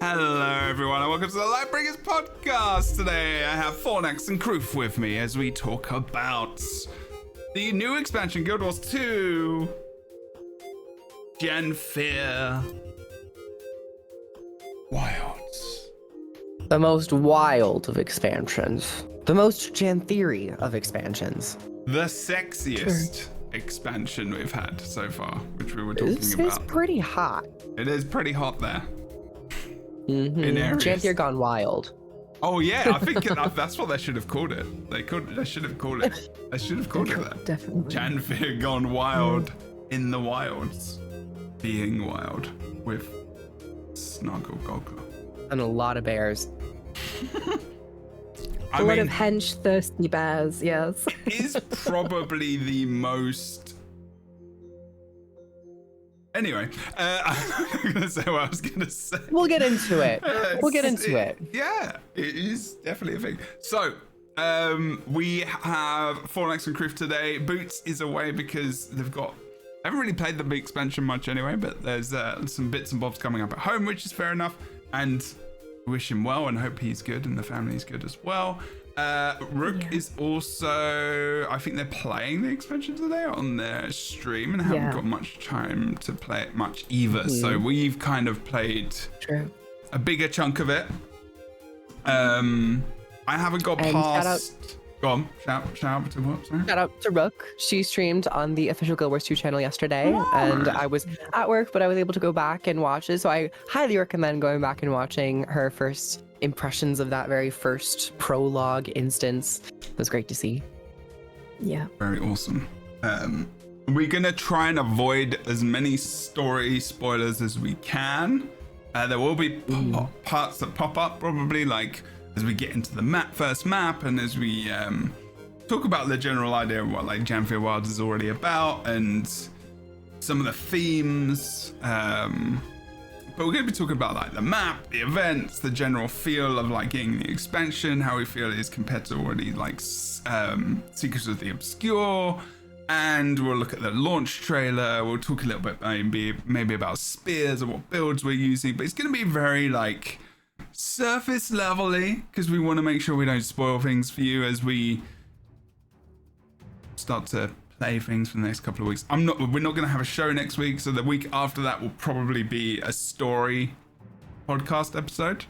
Hello everyone and welcome to the Lightbringers podcast. Today I have Fornax and Kroof with me as we talk about the new expansion, Guild Wars 2, Janthir, Wilds. The most wild of expansions. The most Janthir of expansions. The sexiest expansion we've had so far, which we were talking This about. is pretty hot. It is pretty hot there. Mm-hmm. In areas. Janthir gone wild. Oh yeah, I think that's what they should have called it. They should have called it. They should have called it that. Definitely. Janthir gone wild in the wilds, being wild with Snuggle Goggler. And a lot of bears. A lot of hench thirsty bears, yes. Is probably the most. Anyway, I'm gonna say what I was gonna say. We'll get into it. We'll get into it. Yeah, it is definitely a thing. So, we have Fornax and Kroof today. Boots is away because they've got. I haven't really played the big expansion much anyway, but there's some bits and bobs coming up at home, which is fair enough. And wish him well and hope he's good and the family's good as well. Rook is also, I think they're playing the expansion today on their stream and haven't got much time to play it much either. So we've kind of played a bigger chunk of it. I haven't got past. Go on, shout out to what? Sorry? Shout out to Rook. She streamed on the official Guild Wars 2 channel yesterday, and I was at work, but I was able to go back and watch it. So I highly recommend going back and watching her first impressions of that very first prologue instance. It was great to see. Yeah. Very awesome. We're gonna try and avoid as many story spoilers as we can. There will be parts that pop up probably, like as we get into the first map, and as we talk about the general idea of what like Janthir Wilds is already about, and some of the themes. But we're going to be talking about like the map, the events, the general feel of like getting the expansion, how we feel it is compared to already like Secrets of the Obscure, and we'll look at the launch trailer. We'll talk a little bit maybe about spears and what builds we're using, but it's going to be very like surface levelly because we want to make sure we don't spoil things for you as we start to play things for the next couple of weeks. We're not going to have a show next week, so the week after that will probably be a story podcast episode.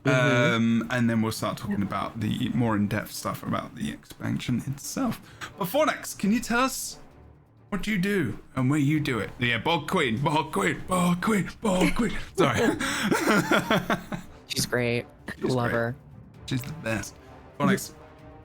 And then we'll start talking about the more in-depth stuff about the expansion itself. But Fornax, can you tell us what you do and where you do it? Yeah, Bog Queen. Sorry. She's great. Love her. She's the best. Fornax,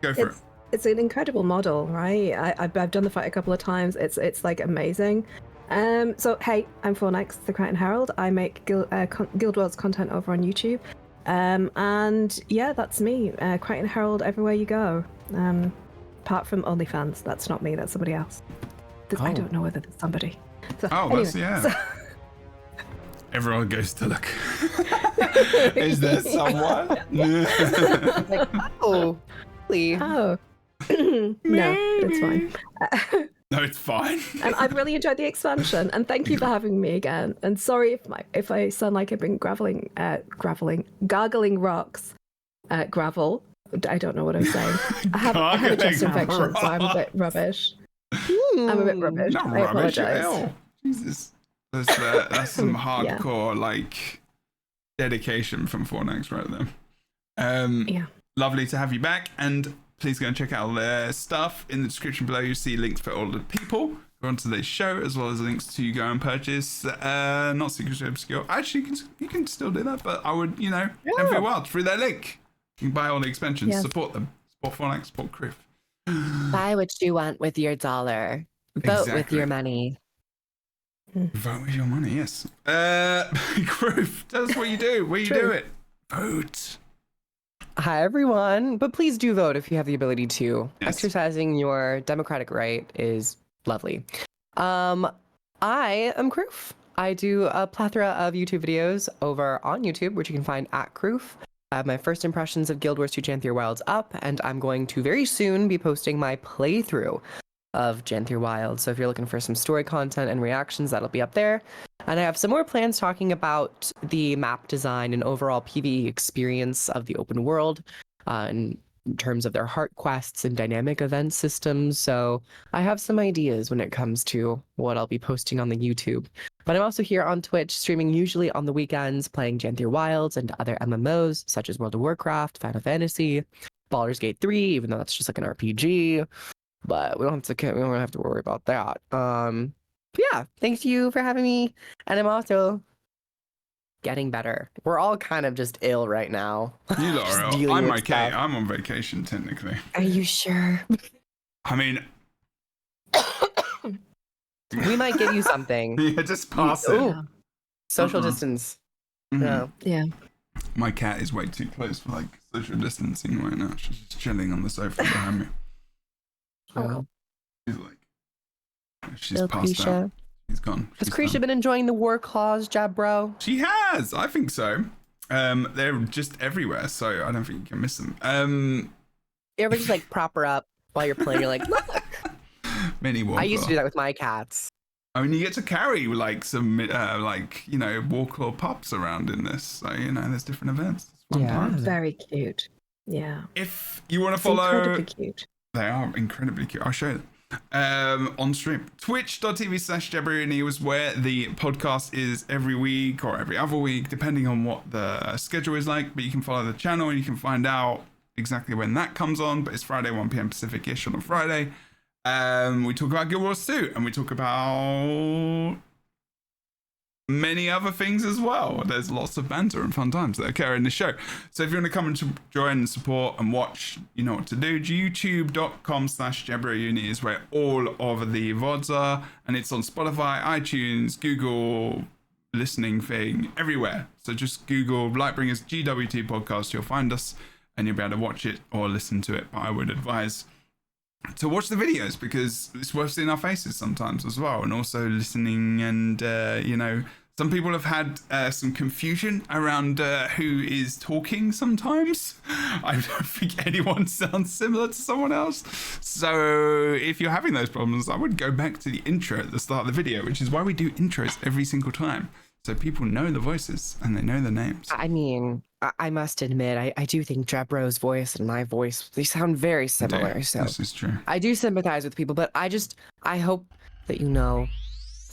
go for it. It's an incredible model, right? I've done the fight a couple of times. It's like amazing. So hey, I'm Fornax, the Crichton Herald. I make Guild Wars content over on YouTube. And yeah, that's me. Crichton Herald everywhere you go. Apart from OnlyFans, that's not me. That's somebody else. I don't know whether there's somebody. So, anyway, Everyone goes to look. Is there someone? Like, oh, please. Oh. No, it's fine. No, it's fine. And I've really enjoyed the expansion, and thank you for having me again. And sorry if I sound like I've been gargling rocks, gravel. I don't know what I'm saying. I had a chest infection, so I'm a bit rubbish. I'm a bit rubbish. Not I rubbish. apologize. Jesus, that's some hardcore like dedication from Fornax right there. Lovely to have you back, and please go and check out all their stuff. In the description below, you see links for all the people who are on today's show, as well as links to go and purchase, not Secrets of Obscure. Actually, you can still do that, but I would, every while through their link. You can buy all the expansions, support them. Support Fornax, support Kroof. Buy what you want with your dollar. Vote with your money. Vote with your money, yes. Kroof, tell us what you do, where you do it. Vote. Hi, everyone. But please do vote if you have the ability to. Yes. Exercising your democratic right is lovely. I am Kroof. I do a plethora of YouTube videos over on YouTube, which you can find at Kroof. I have my first impressions of Guild Wars 2 Janthir Wilds up, and I'm going to very soon be posting my playthrough of Janthir Wild. So if you're looking for some story content and reactions, that'll be up there. And I have some more plans talking about the map design and overall PvE experience of the open world in terms of their heart quests and dynamic event systems. So I have some ideas when it comes to what I'll be posting on the YouTube. But I'm also here on Twitch, streaming usually on the weekends, playing Janthir Wilds and other MMOs, such as World of Warcraft, Final Fantasy, Baldur's Gate 3, even though that's just like an RPG. But we don't have to worry about that. Yeah, thank you for having me. And I'm also getting better. We're all kind of just ill right now. You lot Just are ill. dealing I'm with okay. stuff. I'm on vacation technically. Are you sure? I mean, We might give you something. yeah, just pass it. Ooh, social distance. Mhm. No. Yeah. My cat is way too close for like social distancing right now. She's just chilling on the sofa behind me. No. She's like, she's Little passed Krisha. out. She's gone. Has She's Krisha done. been enjoying the war claws, Jebro? She has. I think so. They're just everywhere, so I don't think you can miss them. You ever just like prop her up while you're playing? You're like, look. Mini Warclaw. I used to do that with my cats. I mean, you get to carry like some, like, you know, Warclaw pups around in this. So, you know, there's different events. It's fun Yeah. times. Very cute. Yeah. If you want to It's follow, incredibly cute. they are incredibly cute. I'll show you them. On stream. Twitch.tv/Jebro is where the podcast is every week or every other week, depending on what the schedule is like. But you can follow the channel and you can find out exactly when that comes on. But it's Friday, 1 p.m. Pacific-ish on a Friday. We talk about Guild Wars 2 and we talk about many other things as well. There's lots of banter and fun times that occur in the show. So if you want to come and join and support and watch, you know what to do. youtube.com/JebroUni is where all of the VODs are, and it's on Spotify, iTunes, Google, listening thing, everywhere. So just Google Lightbringers GWT podcast, you'll find us and you'll be able to watch it or listen to it. But I would advise to watch the videos because it's worth seeing our faces sometimes as well, and also listening. And you know, some people have had some confusion around who is talking sometimes. I don't think anyone sounds similar to someone else. So if you're having those problems, I would go back to the intro at the start of the video, which is why we do intros every single time, so people know the voices and they know the names. I mean, I must admit, I do think Jebro's voice and my voice, they sound very similar. Yeah, So this is true. I do sympathize with people, but I hope that you know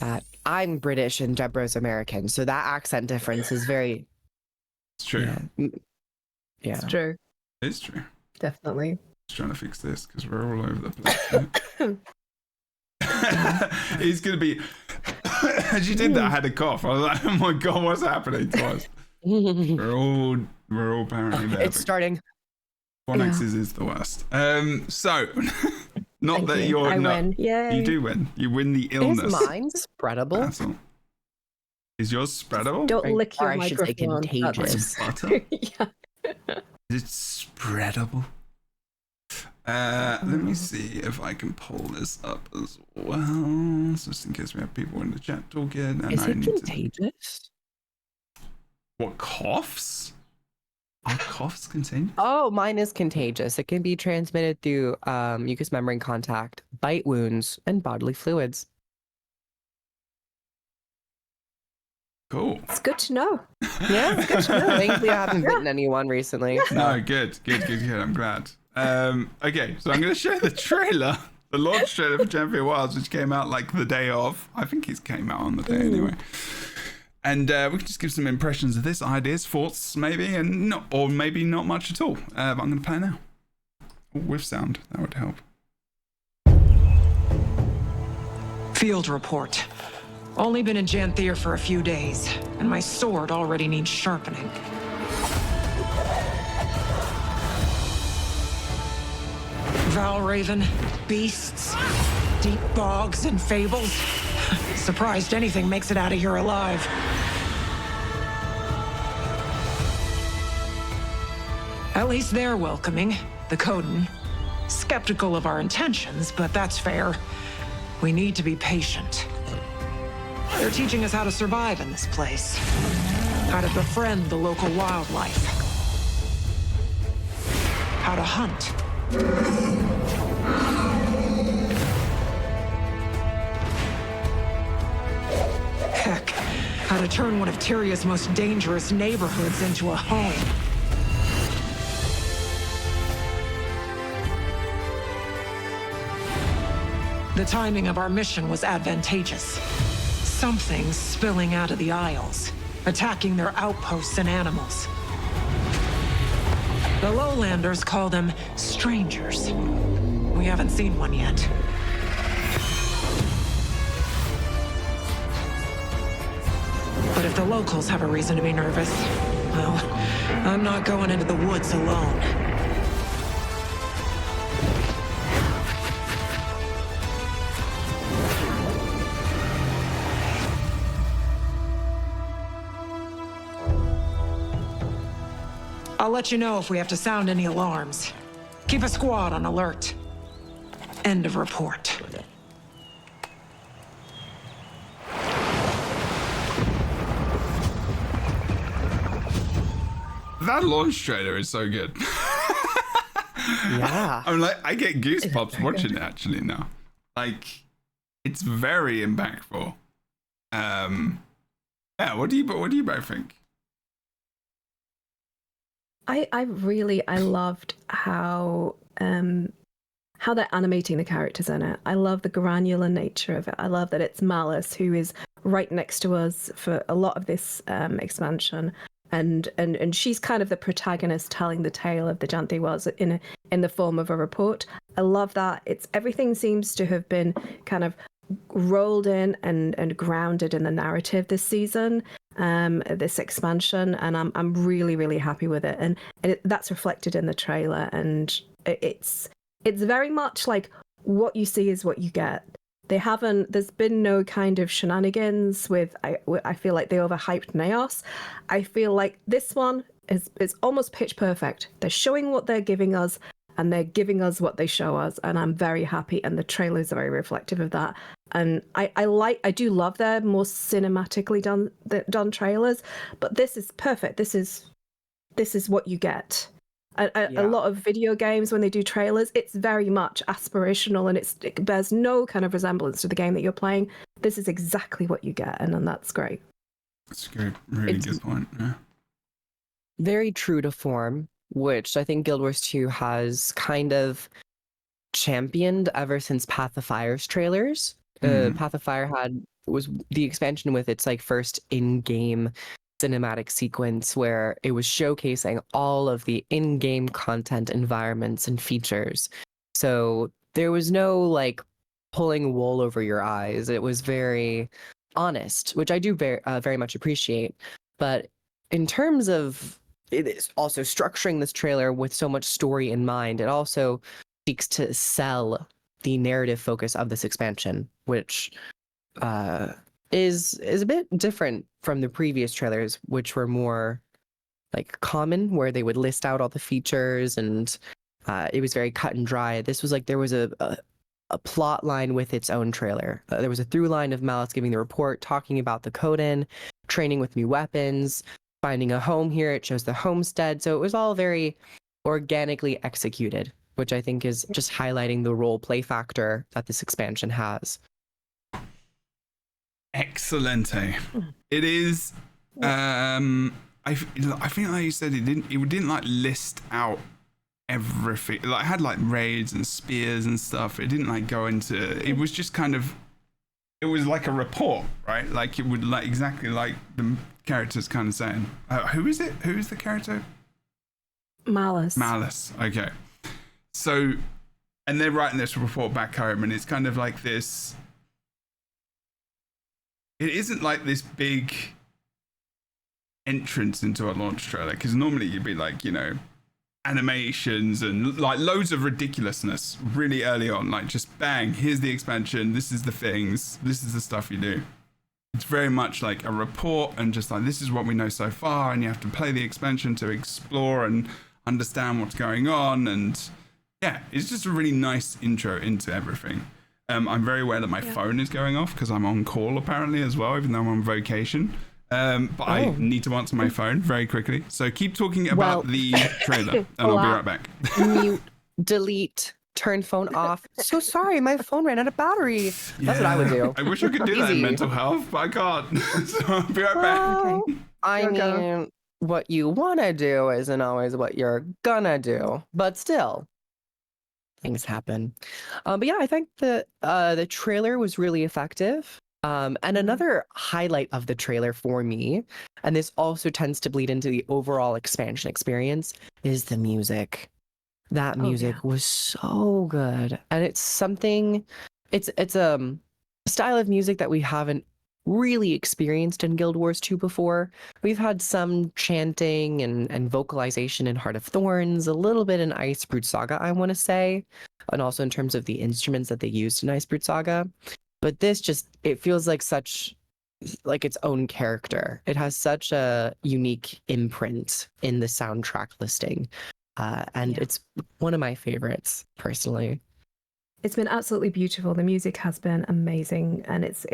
that I'm British and Jebro's American. So that accent difference is very... It's true. Yeah. It's true. It's true. Definitely. Just trying to fix this because we're all over the place. He's gonna be. As you did that, I had a cough. I was like, "Oh my god, what's happening to us?" We're all apparently there. It's starting. Phonics is the worst. So, not Thank that you. you're I not. win. Yay. You do win. You win the illness. Is mine spreadable? That's all. Is yours spreadable? Don't lick your Or I should say microphone. contagious. Butter? Yeah. Is it spreadable? Let me see if I can pull this up as well, just in case we have people in the chat talking. And Is I it need to. contagious? What, coughs? Are coughs contagious? Oh, mine is contagious. It can be transmitted through mucous membrane contact, bite wounds, and bodily fluids. Cool. It's good to know. Yeah, it's good to know. Thankfully, I haven't bitten anyone recently. No, good. I'm glad. Okay, so I'm going to show the trailer, the launch trailer for Janthir Wilds, which came out like the day of. I think it came out on the day anyway. And we can just give some impressions of this, ideas, thoughts, maybe, and not, or maybe not much at all. But I'm going to play now. With sound, that would help. Field report. Only been in Janthir for a few days, and my sword already needs sharpening. Valraven, beasts, deep bogs and fables. Surprised anything makes it out of here alive. At least they're welcoming, the Coden. Skeptical of our intentions, but that's fair. We need to be patient. They're teaching us how to survive in this place. How to befriend the local wildlife. How to hunt. How to turn one of Tyria's most dangerous neighborhoods into a home. The timing of our mission was advantageous. Something spilling out of the Isles, attacking their outposts and animals. The Lowlanders call them strangers. We haven't seen one yet. But if the locals have a reason to be nervous, well, I'm not going into the woods alone. I'll let you know if we have to sound any alarms. Keep a squad on alert. End of report. That launch trailer is so good. Yeah. I'm like, I get goosebumps watching it actually now. Like, it's very impactful. Yeah, what do you both think? I loved how they're animating the characters in it. I love the granular nature of it. I love that it's Malice who is right next to us for a lot of this expansion, and she's kind of the protagonist telling the tale of the Janthir was in the form of a report. I love that. Everything seems to have been kind of rolled in and grounded in the narrative this season, this expansion, and I'm really, really happy with it, and that's reflected in the trailer, and it's very much like what you see is what you get. There's been no kind of shenanigans with, I feel like they overhyped Naos. I feel like this one is almost pitch perfect. They're showing what they're giving us, and they're giving us what they show us, and I'm very happy, and the trailers are very reflective of that. And I do love their more cinematically done trailers, but this is perfect. This is what you get. A lot of video games, when they do trailers, it's very much aspirational, and it bears no kind of resemblance to the game that you're playing. This is exactly what you get, and that's great. That's a good, really good point. Yeah. Very true to form, which I think Guild Wars 2 has kind of championed ever since Path of Fire's trailers. Path of Fire was the expansion with its like first in-game cinematic sequence where it was showcasing all of the in-game content, environments, and features. So there was no like pulling wool over your eyes. It was very honest, which I do very much appreciate. But in terms of it is also structuring this trailer with so much story in mind, it also seeks to sell the narrative focus of this expansion, which is a bit different from the previous trailers, which were more like common, where they would list out all the features, and it was very cut and dry. This was like there was a plot line with its own trailer. There was a through line of Malice giving the report, talking about the Coden, training with new weapons, finding a home here. It shows the homestead. So it was all very organically executed, which I think is just highlighting the role play factor that this expansion has. Excellent. It is. I think like you said, it didn't like list out everything. Like, it had like raids and spears and stuff. It didn't like go into. It was just kind of. It was like a report, right? Like it would like exactly like the character's kind of saying. Who is it? Who is the character? Malice. Malice. Okay. So, and they're writing this report back home, and it's kind of like this. It isn't like this big entrance into a launch trailer, because normally you'd be like, you know, animations and like loads of ridiculousness really early on, like just bang, here's the expansion, this is the things, this is the stuff you do. It's very much like a report, and just like, this is what we know so far, and you have to play the expansion to explore and understand what's going on. And yeah, it's just a really nice intro into everything. I'm very aware that my phone is going off because I'm on call apparently as well, even though I'm on vacation. But I need to answer my phone very quickly. So keep talking about the trailer, and I'll be right back. Mute, delete, turn phone off. So sorry, my phone ran out of battery. That's what I would do. I wish I could do that in Easy. mental health, but I can't. So I'll be right back. Well, I Okay. mean, what you want to do isn't always what you're gonna do, but still, things happen. But yeah, I think the trailer was really effective. And another highlight of the trailer for me, and this also tends to bleed into the overall expansion experience, is the music. That Oh, music yeah. was so good, and it's something. It's a style of music that we haven't really experienced in Guild Wars 2 before. We've had some chanting and vocalization in Heart of Thorns, a little bit in Icebrood Saga, I want to say, and also in terms of the instruments that they used in Icebrood Saga. But this it feels like like its own character. It has such a unique imprint in the soundtrack listing. And Yeah. it's one of my favorites personally. It's been absolutely beautiful. The music has been amazing, and it's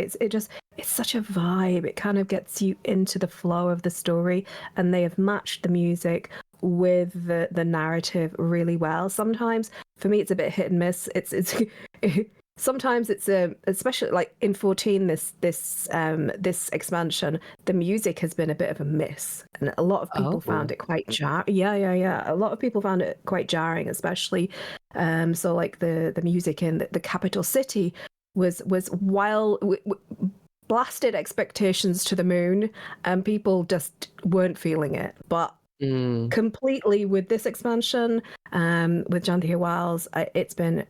such a vibe. It kind of gets you into the flow of the story, and they have matched the music with the narrative really well. Sometimes for me it's a bit hit and miss. It's sometimes it's especially like in 14 this expansion, the music has been a bit of a miss, and a lot of people found it quite yeah, a lot of people found it quite jarring, especially so like the music in the capital city was blasted expectations to the moon, and people just weren't feeling it. But completely with this expansion, with Janthir Wilds, it's been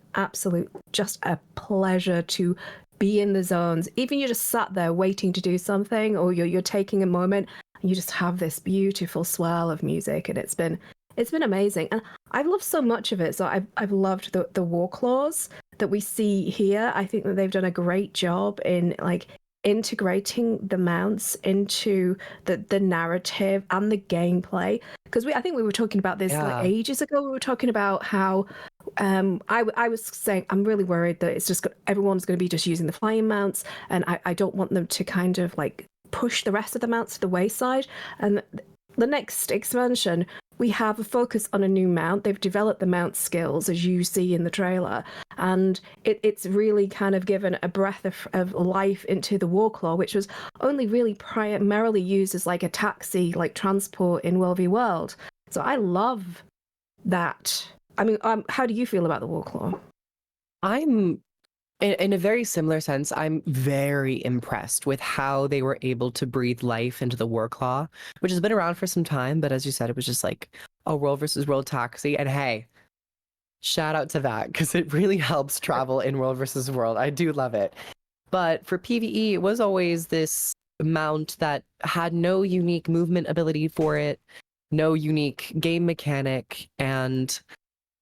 just a pleasure to be in the zones. Even you just sat there waiting to do something, or you're taking a moment, and you just have this beautiful swell of music, and it's been amazing. And I've loved so much of it. So I've loved the war claws that we see here. I think that they've done a great job in like integrating the mounts into the narrative and the gameplay, because I think we were talking about this like ages ago. We were talking about how I was saying I'm really worried that it's just everyone's going to be just using the flying mounts, and I don't want them to kind of like push the rest of the mounts to the wayside. And the next expansion, we have a focus on a new mount. They've developed the mount skills, as you see in the trailer, and it's really kind of given a breath of life into the Warclaw, which was only really primarily used as like a taxi, like transport in World v World. So I love that. I mean, how do you feel about the Warclaw? I'm in a very similar sense. I'm very impressed with how they were able to breathe life into the Warclaw, which has been around for some time. But as you said, it was just like a world versus world taxi. And hey, shout out to that, because it really helps travel in world versus world. I do love it. But for PvE, it was always this mount that had no unique movement ability for it, no unique game mechanic, and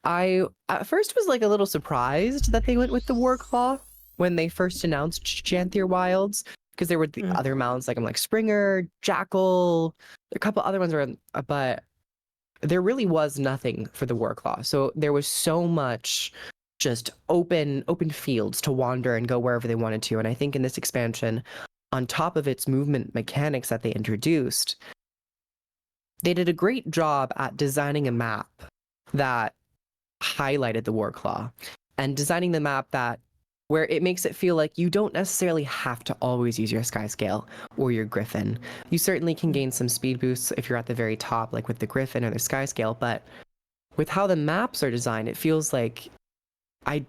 I at first was like a little surprised that they went with the Warclaw when they first announced Janthir Wilds, because there were the other mounts, like I'm like Springer, Jackal, a couple other ones around, but there really was nothing for the Warclaw. So there was so much just open fields to wander and go wherever they wanted to. And I think in this expansion, on top of its movement mechanics that they introduced, they did a great job at designing a map that highlighted the Warclaw, and designing the map where it makes it feel like you don't necessarily have to always use your Sky Scale or your Griffin. You certainly can gain some speed boosts if you're at the very top, like with the Griffin or the Sky Scale, but with how the maps are designed, it feels like I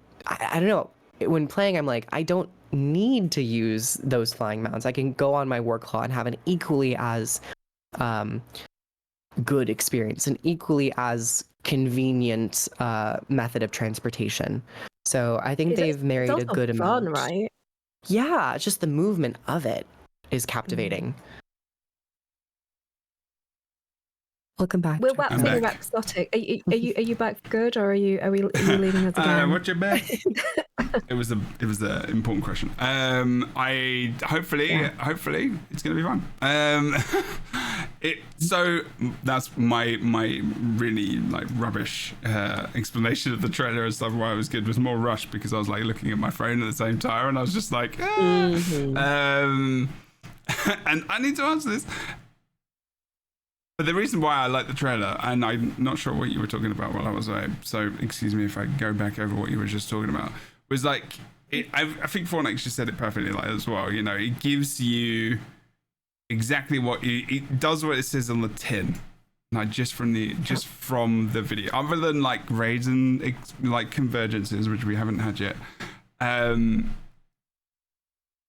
don't know. When playing, I'm like, I don't need to use those flying mounts. I can go on my Warclaw and have an equally as good experience, an equally as convenient method of transportation. So I think they've married a good amount. Fun, right? Yeah, just the movement of it is captivating. Welcome back. We're back exotic. Are you back good, or are you leaving us again? What's your back? It was an important question. I hopefully it's gonna be fun. So that's my really like rubbish explanation of the trailer and stuff. Why it was good was more rushed, because I was like looking at my phone at the same time, and I was just like, and I need to answer this. But the reason why I like the trailer, and I'm not sure what you were talking about while I was away, so excuse me if I go back over what you were just talking about, was like, I think Fortnite just said it perfectly like as well. You know, it gives you exactly it does what it says on the tin. Like just from the video, other than like raids and like convergences, which we haven't had yet.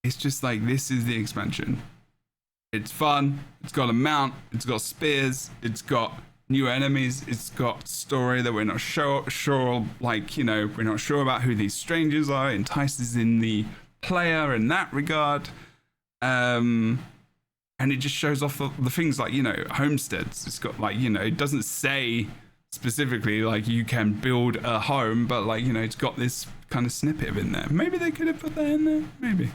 It's just like, this is the expansion. It's fun. It's got a mount. It's got spears. It's got new enemies. It's got story that we're not sure. Like, you know, we're not sure about who these strangers are. It entices in the player in that regard. And it just shows off the things like, you know, homesteads. It's got like, you know, it doesn't say specifically like you can build a home, but like, you know, it's got this kind of snippet in there. Maybe they could have put that in there, maybe.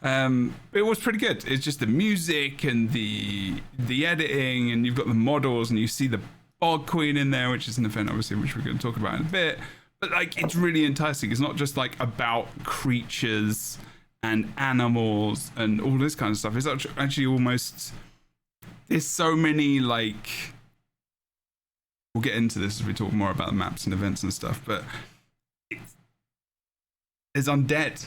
But it was pretty good. It's just the music and the editing, and you've got the models, and you see the Bog Queen in there, which is an event obviously, which we're going to talk about in a bit. But like, it's really enticing. It's not just like about creatures and animals and all this kind of stuff. It's actually almost, there's so many, like, we'll get into this as we talk more about the maps and events and stuff, but there's undead.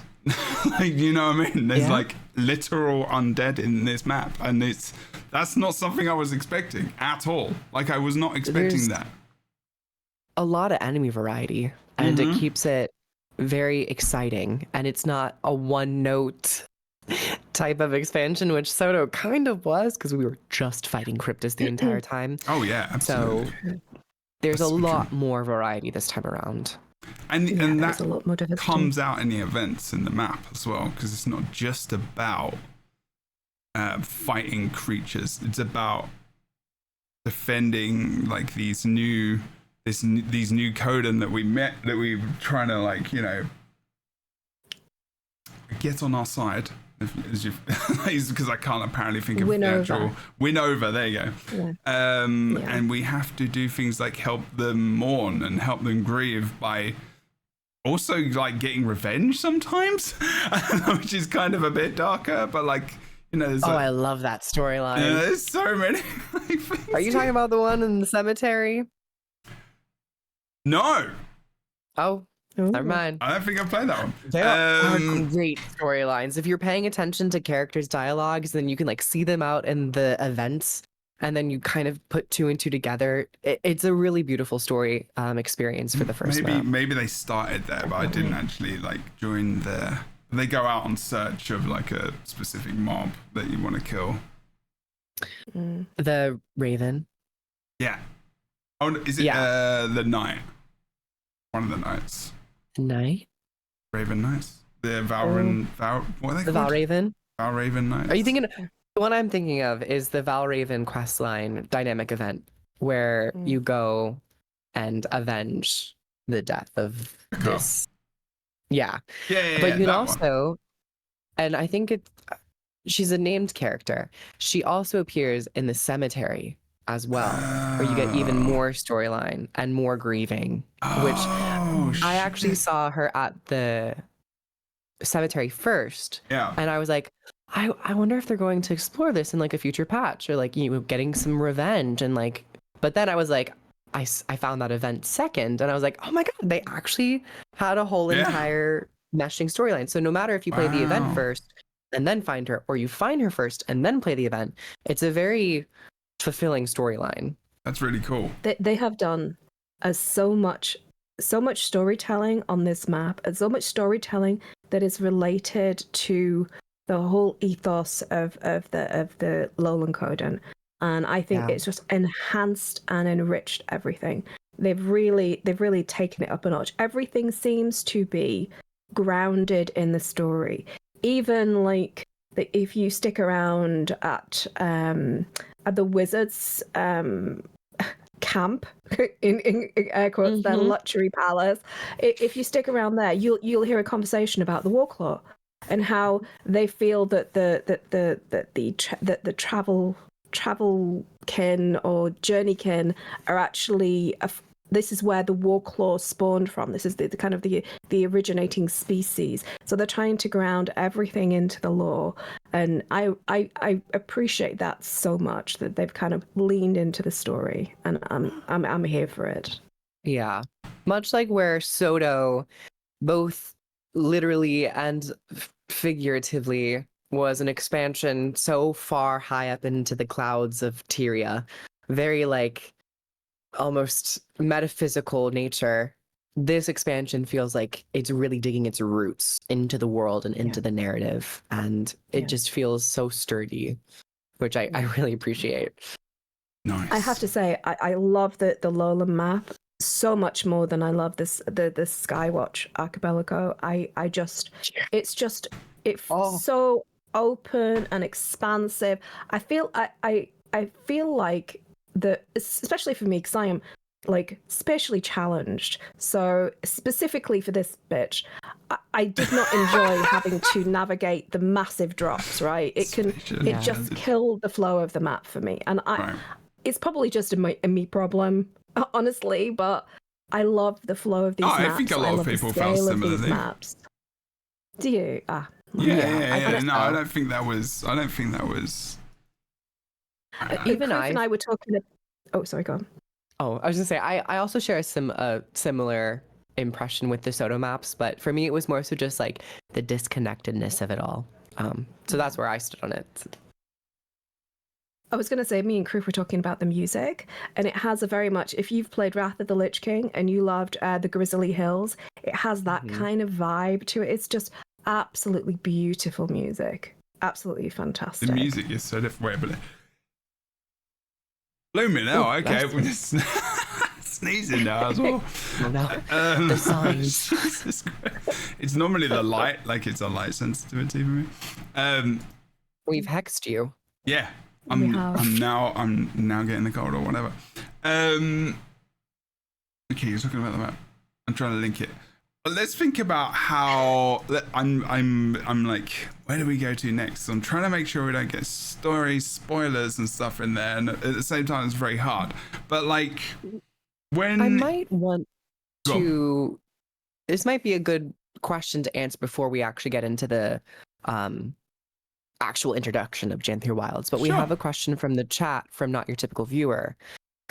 Like, you know what I mean? There's like literal undead in this map, and that's not something I was expecting at all. Like, I was not expecting that. A lot of enemy variety, and it keeps it very exciting, and it's not a one note type of expansion, which Soto kind of was, because we were just fighting Cryptus the entire time. Oh yeah, absolutely. So there's a lot more variety this time around, and that a lot more comes out in the events in the map as well, because it's not just about fighting creatures. It's about defending like these new Coden that we're trying to, like, you know, get on our side, because I can't apparently think of the actual win over. There you go. Yeah. And we have to do things like help them mourn and help them grieve by also like getting revenge sometimes, which is kind of a bit darker, but like, you know, I love that storyline. Yeah, there's so many. Are you talking about the one in the cemetery? No. Oh, never mind. I don't think I've played that one. They are great storylines. If you're paying attention to characters' dialogues, then you can like see them out in the events, and then you kind of put two and two together. It's a really beautiful story experience for the first map. Maybe they started there, but I didn't actually like join there. They go out on search of like a specific mob that you want to kill. The Raven. Yeah. Oh, is it the Knight? One of the Knights. Knight? Raven Knights? The Valraven, what are they called? The Valraven? Valraven Knights. Are you thinking, the one I'm thinking of is the Valraven questline dynamic event, where you go and avenge the death of this. Yeah. But you can also, and I think she's a named character. She also appears in the cemetery as well, where you get even more storyline and more grieving, which I actually saw her at the cemetery first. Yeah. And I was like, I wonder if they're going to explore this in like a future patch, or like, you know, getting some revenge, and like, but then I was like, I found that event second, and I was like, oh my god, they actually had a whole entire meshing storyline. So no matter if you play the event first and then find her, or you find her first and then play the event, it's a very fulfilling storyline. That's really cool. They have done so much storytelling on this map, and so much storytelling that is related to the whole ethos of the Lowland Coden. And I think it's just enhanced and enriched everything. They've really taken it up a notch. Everything seems to be grounded in the story. Even like if you stick around at the Wizards camp in air quotes, their luxury palace. If you stick around there, you'll hear a conversation about the Warclaw and how they feel that the travel kin or journeykin are actually this is where the Warclaw spawned from. This is the kind of the originating species. So they're trying to ground everything into the lore, and I appreciate that so much that they've kind of leaned into the story, and I'm here for it. Yeah, much like where Soto, both literally and figuratively, was an expansion so far high up into the clouds of Tyria, very like almost metaphysical nature. This expansion feels like it's really digging its roots into the world and into the narrative, and it just feels so sturdy, which I really appreciate. Nice. I have to say, I love the Lola map so much more than I love the Skywatch archipelago. It's so open and expansive. I feel like that, especially for me, because I am like spatially challenged. So specifically for this bitch, I did not enjoy having to navigate the massive drops. Right, it just killed the flow of the map for me, and it's probably just a me problem, honestly. But I love the flow of these maps. I think a lot of people felt similarly. Maps. Do you? Yeah. No, I don't think that was. Even I were talking. Oh, sorry, go on. Oh, I was gonna say I also share a similar impression with the Soto maps, but for me it was more so just like the disconnectedness of it all. So that's where I stood on it. I was going to say, me and Kroof were talking about the music, and it has a very much, if you've played Wrath of the Lich King and you loved the Grizzly Hills, it has that kind of vibe to it. It's just absolutely beautiful music. Absolutely fantastic. The music is so different. Wait, blow me now. Okay, we're just sneezing now as well. No, the signs. It's normally the light, like it's a light sensitivity for me. We've hexed you. Yeah. I'm now getting the cold or whatever. Okay, you're talking about the map. I'm trying to link it. But let's think about how I'm like, where do we go to next? I'm trying to make sure we don't get stories, spoilers and stuff in there, and at the same time it's very hard. But like when I might want to, this might be a good question to answer before we actually get into the actual introduction of Janthir Wilds, but we have a question from the chat from Not Your Typical Viewer,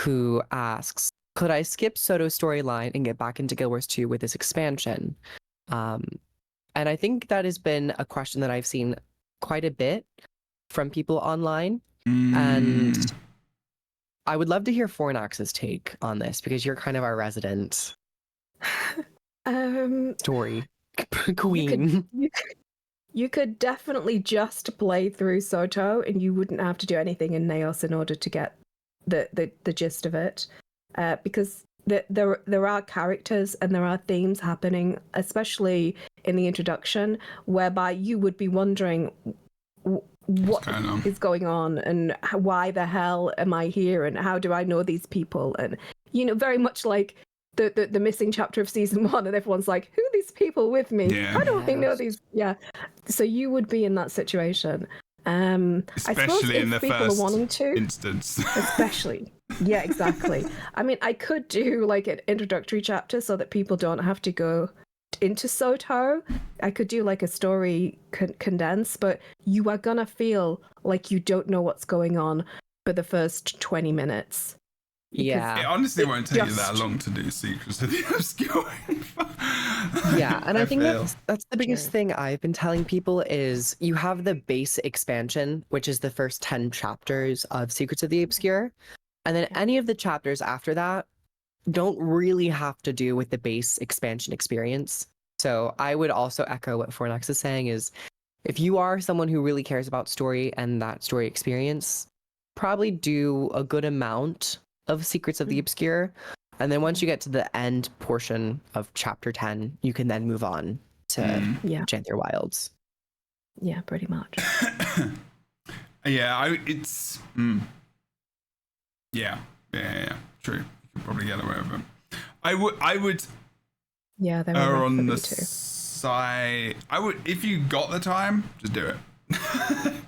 who asks, could I skip Soto's storyline and get back into Guild Wars 2 with this expansion? And I think that has been a question that I've seen quite a bit from people online, and I would love to hear Fornax's take on this, because you're kind of our resident story queen. You could definitely just play through Soto, and you wouldn't have to do anything in Naos in order to get the gist of it, because there are characters and there are themes happening, especially in the introduction, whereby you would be wondering what is going on and why the hell am I here and how do I know these people, and very much like the missing chapter of season 1, and everyone's like, who are these people with me? How do I know these? So you would be in that situation, especially in the first instance. Especially, yeah, exactly. I mean, I could do like an introductory chapter so that people don't have to go into Soto. I could do like a story condense, but you are gonna feel like you don't know what's going on for the first 20 minutes. Yeah, it honestly won't take you that long to do Secrets of the Obscure. Yeah, and I think that's the biggest thing I've been telling people is you have the base expansion, which is the first 10 chapters of Secrets of the Obscure, and then any of the chapters after that don't really have to do with the base expansion experience. So I would also echo what Fornax is saying is, if you are someone who really cares about story and that story experience, probably do a good amount of Secrets of the Obscure, and then once you get to the end portion of chapter 10, you can then move on to Janthir Wilds. Yeah, pretty much. Yeah, true. You could probably get away with it. I would err on the side. If you got the time, just do it.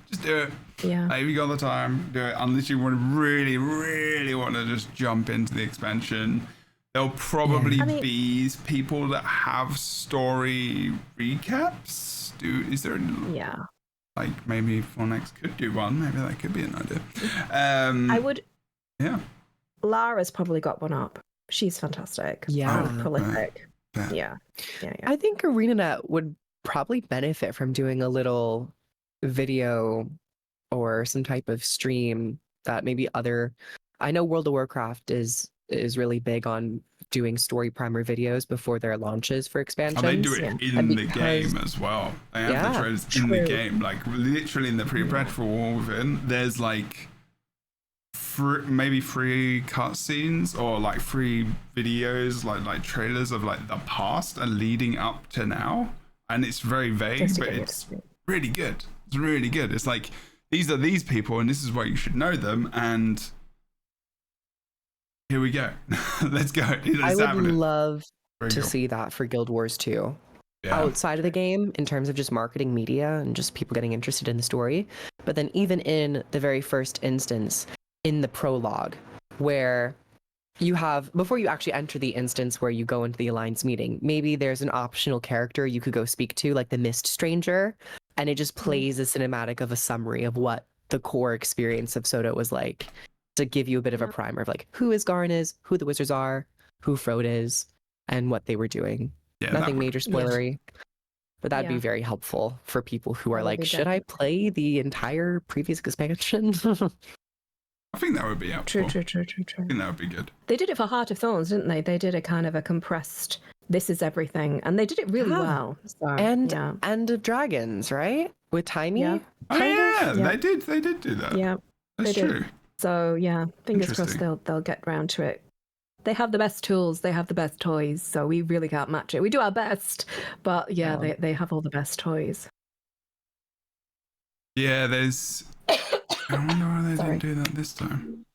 Just do it. Yeah. If you got the time, do it. Unless you want to really want to just jump into the expansion, there'll probably I mean- be people that have story recaps. Is there any, Yeah. like maybe Fornex could do one? Maybe that could be an idea. I would. Yeah. Lara's probably got one up. She's fantastic. Yeah. Prolific. Right. Yeah. I think ArenaNet would probably benefit from doing a little video or some type of stream that maybe I know World of Warcraft is really big on doing story primer videos before their launches for expansions. Oh, they do it in And the game as well. They have the trailers in the game, like literally in the pre-prep for Warwithin. There's like maybe free cutscenes or like free videos, like trailers of like the past and leading up to now, and it's very vague, but it's really good. It's really good. It's like these are these people, and this is why you should know them, and here we go. Let's go. I would love to see that for Guild Wars 2. Yeah. Outside of the game, in terms of just marketing media and just people getting interested in the story. But then even in the very first instance, in the prologue, where you have, before you actually enter the instance where you go into the Alliance meeting, maybe there's an optional character you could go speak to, like the Mist Stranger, and it just plays a cinematic of a summary of what the core experience of Soda was like, to give you a bit of a primer of like who Isgarn is, who the wizards are, who Frode is, and what they were doing. Yeah, Nothing major spoilery, but that'd be very helpful for people who are like, should I play the entire previous expansion? I think that would be helpful. True. I think that would be good. They did it for Heart of Thorns, didn't they? They did a kind of a compressed, this is everything. And they did it really well. So, and End of Dragons, right? With Timey? Yeah. Oh, yeah, Yeah. they did do that. Yeah. That's they did. true. So yeah, fingers crossed Interesting. they'll get round to it. They have the best tools, they have the best toys, so we really can't match it. We do our best, but yeah, they have all the best toys. Yeah, there's. I wonder why they didn't do that this time.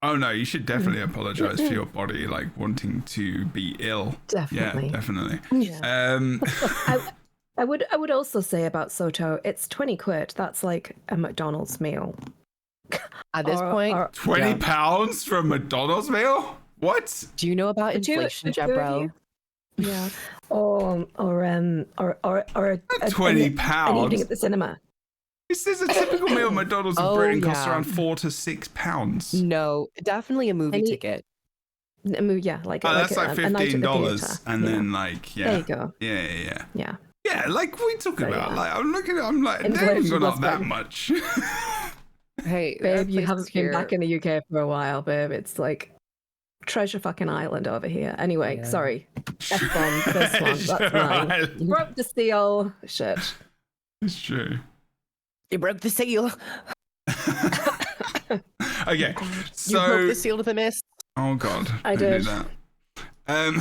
Oh no, you should definitely apologize for your body, like wanting to be ill. Definitely. Yeah, definitely. Yeah. I would also say about Soto, it's 20 quid. That's like a McDonald's meal. At this point, £20 for a McDonald's meal? What? do you know about inflation, Jebro? Yeah. Or £20. an evening at the cinema. This is a typical meal at McDonald's in Oh, Britain costs yeah. around £4 to £6. No, definitely a movie ticket. Yeah, like Oh, that's like a night at the $15, theatre. and Yeah. then like There you go. Yeah. Yeah. Like what are we talking about? yeah. Like I'm looking at, I'm like, they Inflation haven't gone up plus that rent. much. Hey, Babe, you Netflix haven't is been here. back in the UK for a while, babe. It's like treasure fucking island over here. Anyway, Yeah. sorry. F-bomb, this one, that's mine. Broke the seal. Shit. It's true. You broke the seal. Okay, You so broke the seal to the mist. oh god, I don't did. do that.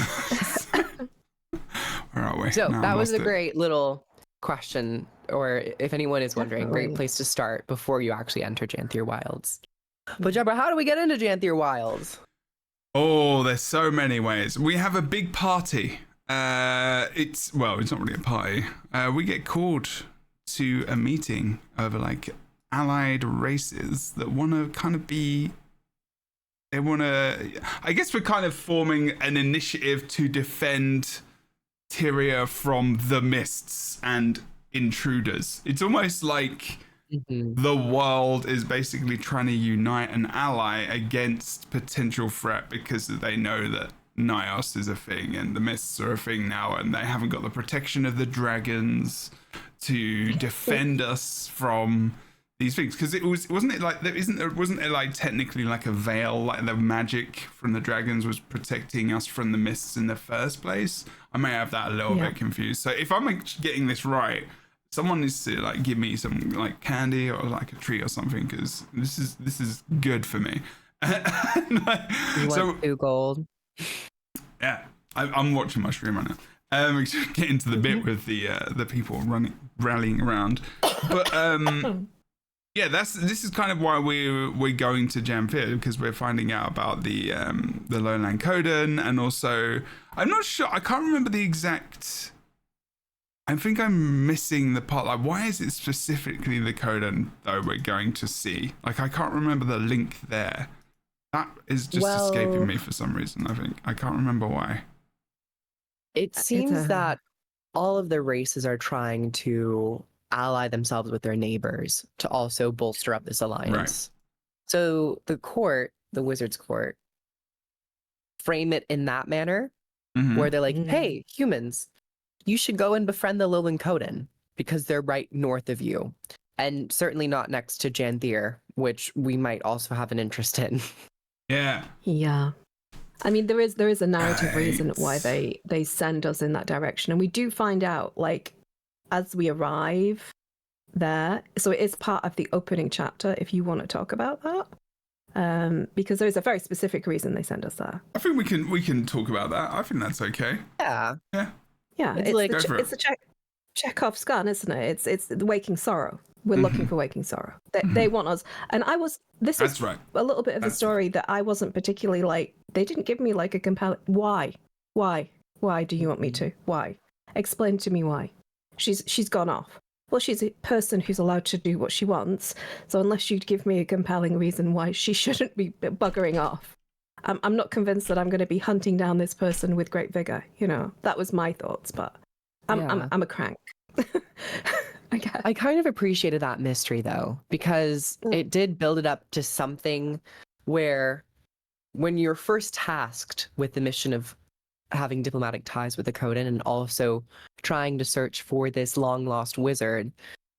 Where are we? So No, I that was lost a it. great little question, or if anyone is wondering, Definitely. great place to start before you actually enter Janthir Wilds. But Jebra, how do we get into Janthir Wilds? Oh, there's so many ways. We have a big party. It's not really a party. We get called to a meeting of like allied races that want to kind of be. They want to. I guess we're kind of forming an initiative to defend Tyria from the mists and intruders. It's almost like the world is basically trying to unite an ally against potential threat because they know that Nyos is a thing and the mists are a thing now, and they haven't got the protection of the dragons to defend us from these things. Because wasn't it like technically like a veil, like the magic from the dragons was protecting us from the mists in the first place? I may have that a little bit confused. So if I'm getting this right, someone needs to like give me some like candy or like a treat or something, because this is good for me. You want 2 gold? Yeah, I'm watching my stream right now. We should get into the bit with the people rallying around, but yeah, this is kind of why we're going to Janthir, because we're finding out about the Lowland Coden, and also I'm not sure, I can't remember the exact. I think I'm missing the part. Like, why is it specifically the Coden though we're going to see? Like, I can't remember the link there. That is just escaping me for some reason, I think. I can't remember why. It seems that all of the races are trying to ally themselves with their neighbors to also bolster up this alliance. Right. So the court, the wizard's court, frame it in that manner where they're like, hey, humans, you should go and befriend the Lowland Coden because they're right north of you. And certainly not next to Janthir, which we might also have an interest in. Yeah. Yeah. I mean, there is a narrative reason why they send us in that direction. And we do find out, like, as we arrive there. So it is part of the opening chapter, if you want to talk about that. Because there's a very specific reason they send us there. I think we can talk about that. I think that's okay. Yeah. Yeah. Yeah, it's a Chekhov's gun, isn't it? It's the waking sorrow. We're looking for waking sorrow. They want us. And this is right. a little bit of a story that I wasn't particularly like, they didn't give me like a compelling, why do you want me to? Why? Explain to me why. She's gone off. Well, she's a person who's allowed to do what she wants. So unless you'd give me a compelling reason why she shouldn't be buggering off, I'm not convinced that I'm going to be hunting down this person with great vigor. You know, that was my thoughts, but I'm a crank. I guess. I kind of appreciated that mystery though, because it did build it up to something where when you're first tasked with the mission of having diplomatic ties with the Coden and also trying to search for this long lost wizard,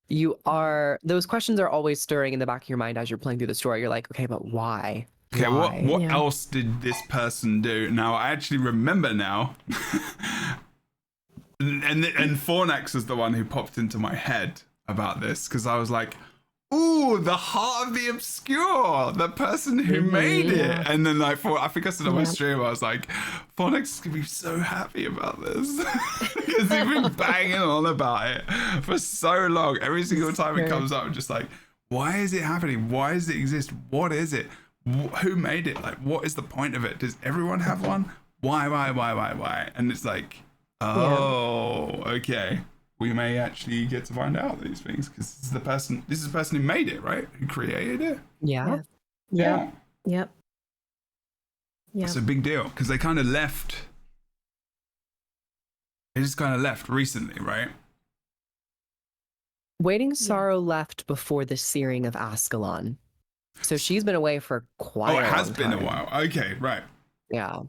those questions are always stirring in the back of your mind as you're playing through the story. You're like, okay, but why? Okay, why? what else did this person do? Now I actually remember now. And Fornax was the one who popped into my head about this because I was like, ooh, the heart of the obscure, the person who made it. And then I think I said on my stream, I was like, Fornax is going to be so happy about this because he's been banging on about it for so long. Every single time it comes up, I'm just like, why is it happening? Why does it exist? What is it? Who made it? Like, what is the point of it? Does everyone have one? Why? And it's like, oh, okay. We may actually get to find out these things because this is the person who made it, right? Who created it? Yeah. Yep. It's a big deal because they kind of left. They just kind of left recently, right? Waiting Sorrow left before the searing of Ascalon. So she's been away for quite a long time. Oh, it has been a while. Okay, right. Yeah.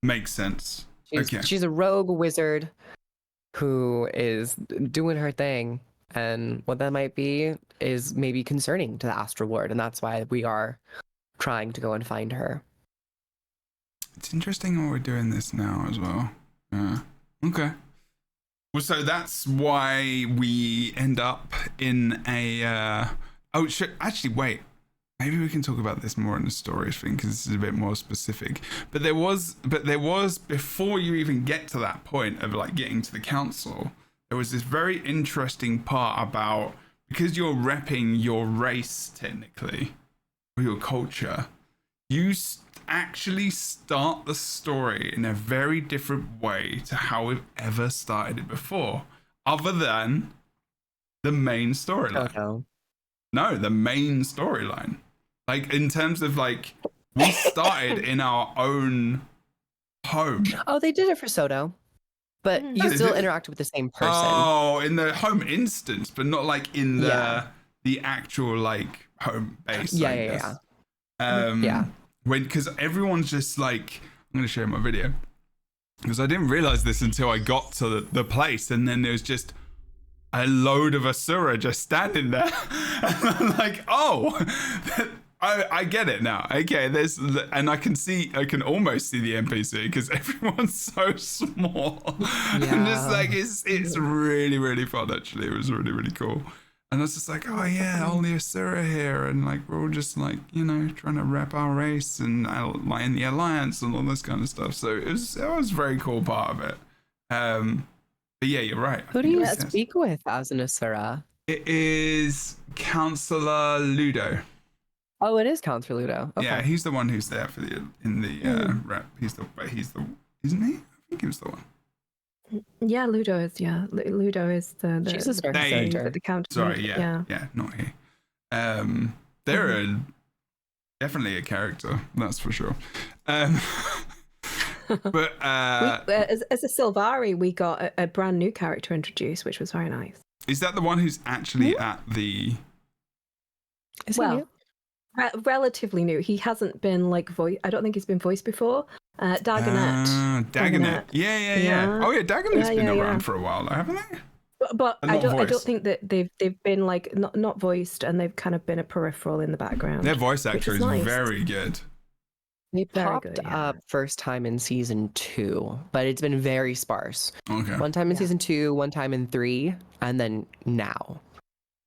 Makes sense. She's a rogue wizard who is doing her thing, and what that might be is maybe concerning to the Astral Ward, and that's why we are trying to go and find her. It's interesting how we're doing this now as well. Okay. Well, so that's why we end up in a... actually, wait. Maybe we can talk about this more in the storage thing because this is a bit more specific. But there was before you even get to that point of like getting to the council, there was this very interesting part about because you're repping your race technically or your culture, you actually start the story in a very different way to how we've ever started it before, other than the main storyline. No, the main storyline. Like, in terms of, like, we started in our own home. Oh, they did it for Soto. But you still interacted with the same person. Oh, in the home instance, but not, like, in the actual, like, home base, I guess. Because everyone's just, like... I'm going to show you my video. Because I didn't realize this until I got to the place, and then there was just... a load of Asura just standing there. And I'm like, oh, I get it now. Okay, and I can almost see the NPC because everyone's so small. And just like, it's really, really fun, actually. It was really, really cool. And I was just like, oh yeah, all the Asura here. And like, we're all just like, you know, trying to rep our race and like in the alliance and all this kind of stuff. So it was a very cool part of it. But yeah, you're right. Who do you speak with as an Asura? It is Councillor Ludo. Oh, it is Councillor Ludo. Okay. Yeah, he's the one who's there for in the rep. He's the isn't he? I think he was the one. Yeah, Ludo is. Yeah, Ludo is the the counter. Sorry, yeah, not he. They're definitely a character, that's for sure. But as a Sylvari, we got a brand new character introduced, which was very nice. is that the one who's actually at the? Is he Well, new? relatively new. He hasn't been like voice. I don't think he's been voiced before. Dagonet. Dagonet. Yeah. Oh yeah, Dagonet's been around for a while, haven't they? But I Not don't voiced. think that they've been like not voiced, and they've kind of been a peripheral in the background. Their voice actor is nice. very good. They Very popped good, yeah. up first time in season 2, but it's been very sparse. Okay. One time in season 2, one time in 3, and then now.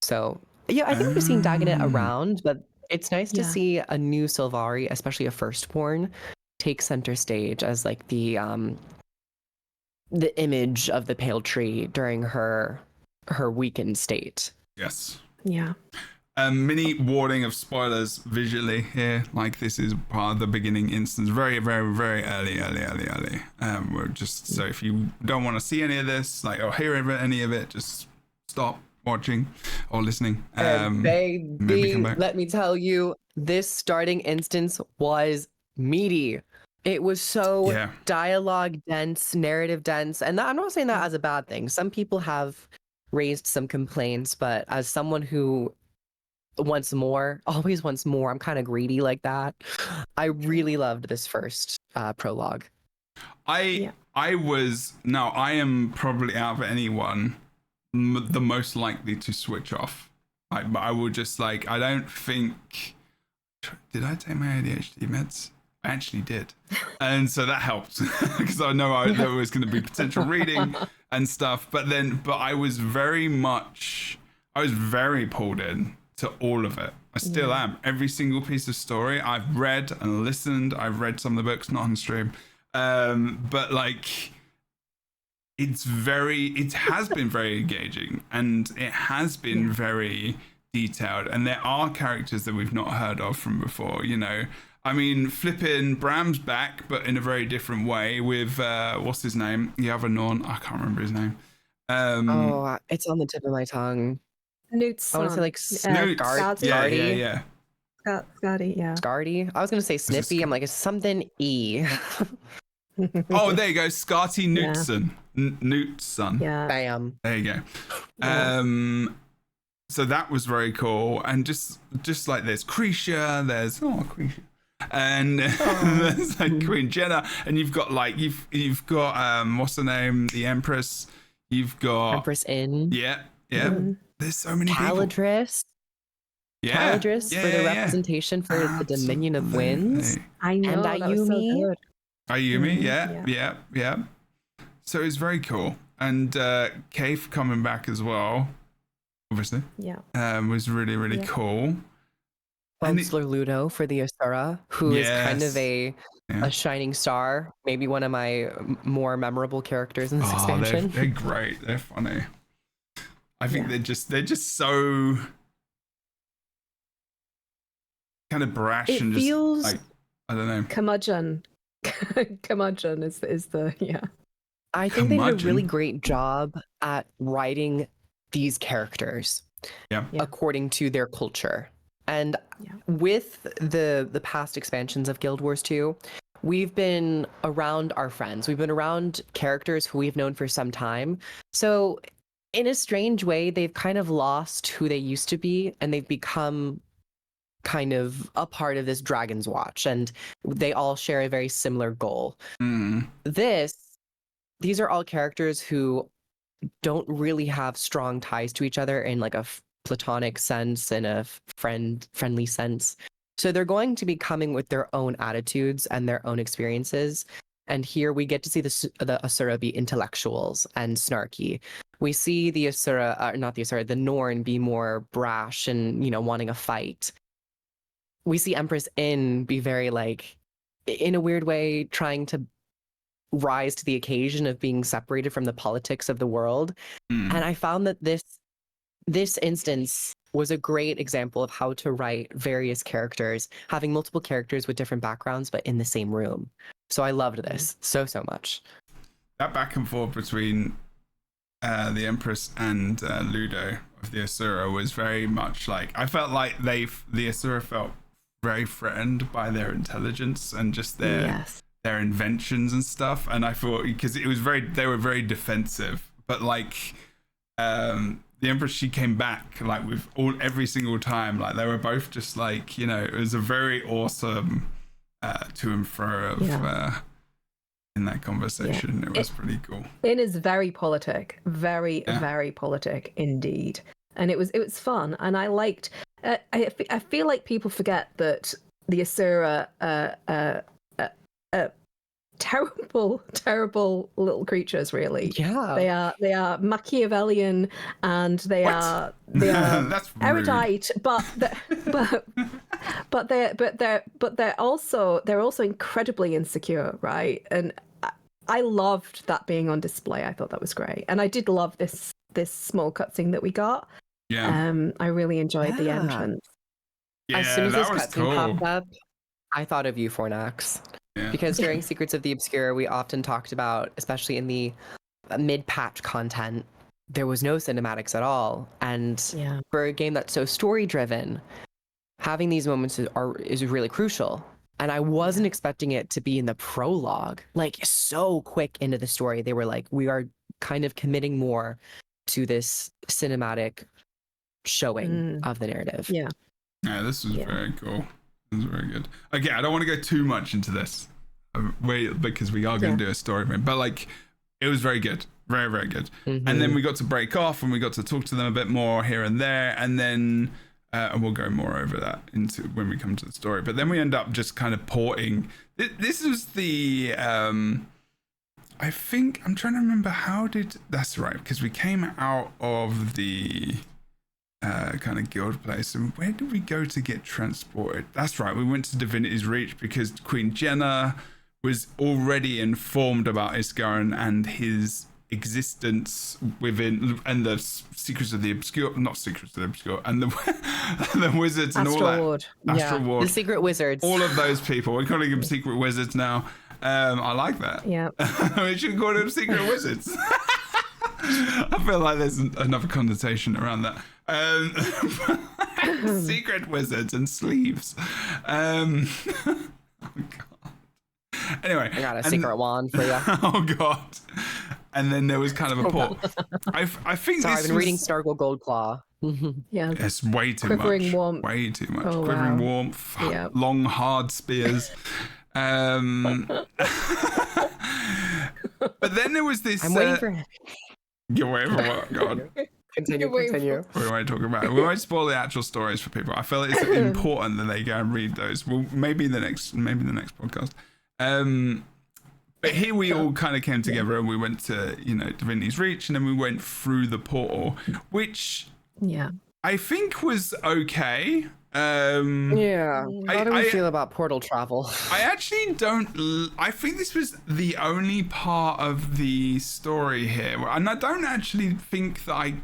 So yeah, I think we've seen Dagonet around, but it's nice to Yeah. see a new Sylvari, especially a firstborn, take center stage as like the image of the pale tree during her weakened state. Yes. Yeah. Mini warning of spoilers visually here. Like this is part of the beginning instance. Very, very, very early. We're just, so if you don't want to see any of this, like, or hear any of it, just stop watching or listening. Maybe Baby, come back. let me tell you, this starting instance was meaty. It was so dialogue dense, narrative dense, and I'm not saying that as a bad thing. Some people have raised some complaints, but as someone who always wants more, I'm kind of greedy like that. I really loved this first prologue. I am probably out of anyone the most likely to switch off. I will just like, I don't think, did I take my ADHD meds? I actually did. And so that helped because I know there was going to be potential reading and stuff. But I was very pulled in to all of it. I still am. Every single piece of story I've read and listened. I've read some of the books, not on stream. But like, it has been very engaging and it has been very detailed. And there are characters that we've not heard of from before, you know. I mean, flipping Bram's back, but in a very different way with, what's his name? The other Norn. I can't remember his name. It's on the tip of my tongue. Newt's I want to say like Scardy. Yeah. Scardy, yeah. Scardy. I was gonna say Snippy. I'm like, it's something E. Oh, there you go. Scarty Newtson. Newtson. Yeah. Bam. There you go. So that was very cool. And just like there's Cretia, Cretia. And there's like Queen Jenna, and you've got like you've got what's the name? The Empress. You've got Empress Inn. Yeah. There's so many people. Taladris. Taladris for the representation for the Dominion of Winds. I know. And that was so Ayumi. good. Ayumi, yeah. So it's very cool. And Kaif coming back as well, obviously. Yeah. Was really, really cool. Chancellor Ludo for the Asura, who is kind of a shining star, maybe one of my more memorable characters in this expansion. They're great. They're funny. I think they're just so kind of brash it and feels just like, I don't know. Curmudgeon. Curmudgeon is the I think they did a really great job at writing these characters according to their culture. And with the past expansions of Guild Wars 2, we've been around our friends. We've been around characters who we've known for some time. So in a strange way, they've kind of lost who they used to be, and they've become kind of a part of this Dragon's Watch, and they all share a very similar goal. These are all characters who don't really have strong ties to each other in like a platonic sense and a friendly sense. So they're going to be coming with their own attitudes and their own experiences. And here we get to see the Asura be intellectuals and snarky. We see the the Norn be more brash and, wanting a fight. We see Empress Inn be very like, in a weird way, trying to rise to the occasion of being separated from the politics of the world. And I found that this instance was a great example of how to write various characters, having multiple characters with different backgrounds, but in the same room. So I loved this so much. That back and forth between the Empress and Ludo of the Asura was very much like, I felt like the Asura felt very threatened by their intelligence and just their Yes. their inventions and stuff. And I thought, because they were very defensive, but like the Empress, she came back like with every single time, like they were both just like, you know, it was a very awesome to and fro of in that conversation. It was pretty cool. It is very politic, very politic indeed, and it was fun, and I liked. I feel like people forget that the Asura terrible little creatures. Really, they are Machiavellian, and they are That's erudite, but they're also incredibly insecure, right? And I loved that being on display. I thought that was great, and I did love this small cutscene that we got. Yeah. I really enjoyed the entrance. Yeah, as soon as this that was cutscene cool. popped up, I thought of you, Fornax. Yeah. Because during Secrets of the Obscure, we often talked about, especially in the mid-patch content, there was no cinematics at all. And for a game that's so story-driven, having these moments is really crucial. And I wasn't expecting it to be in the prologue, like so quick into the story. They were like, we are kind of committing more to this cinematic showing of the narrative. Yeah, this was very cool. It was very good. Okay, I don't want to go too much into this, because we are going to do a story, but like, it was very good, very, very good. And then we got to break off, and we got to talk to them a bit more here and there, and then and we'll go more over that into when we come to the story. But then we end up just kind of porting. This was the I think I'm trying to remember that's right, because we came out of the kind of guild place, and where did we go to get transported? That's right, we went to Divinity's Reach because Queen Jenna was already informed about Isgarin and his existence within, and the Secrets of the Obscure, not Secrets of the Obscure, and the wizards and Astral all that. Ward. Astral Ward. The secret wizards. All of those people. We're calling them secret wizards now. I like that. Yeah. We should call them secret wizards. I feel like there's another connotation around that. Secret wizards and sleeves. Oh god. Anyway, I got a secret wand for you. Oh god. And then there was kind of a port. I think Sorry, this I've been reading was... Stargle Goldclaw. Yeah. It's way too Quivering much. warmth. Way too much. Oh, Quivering wow. warmth. Yeah. Long, hard spears. But then there was this... I'm waiting for... You're waiting for what? God. Continue. We won't talk about it. We won't spoil the actual stories for people. I feel it's important that they go and read those. Well, maybe the next podcast. But here we all kind of came together, and we went to, Divinity's Reach, and then we went through the portal, which I think was okay. How do we feel about portal travel? I actually I think this was the only part of the story here, and I don't actually think that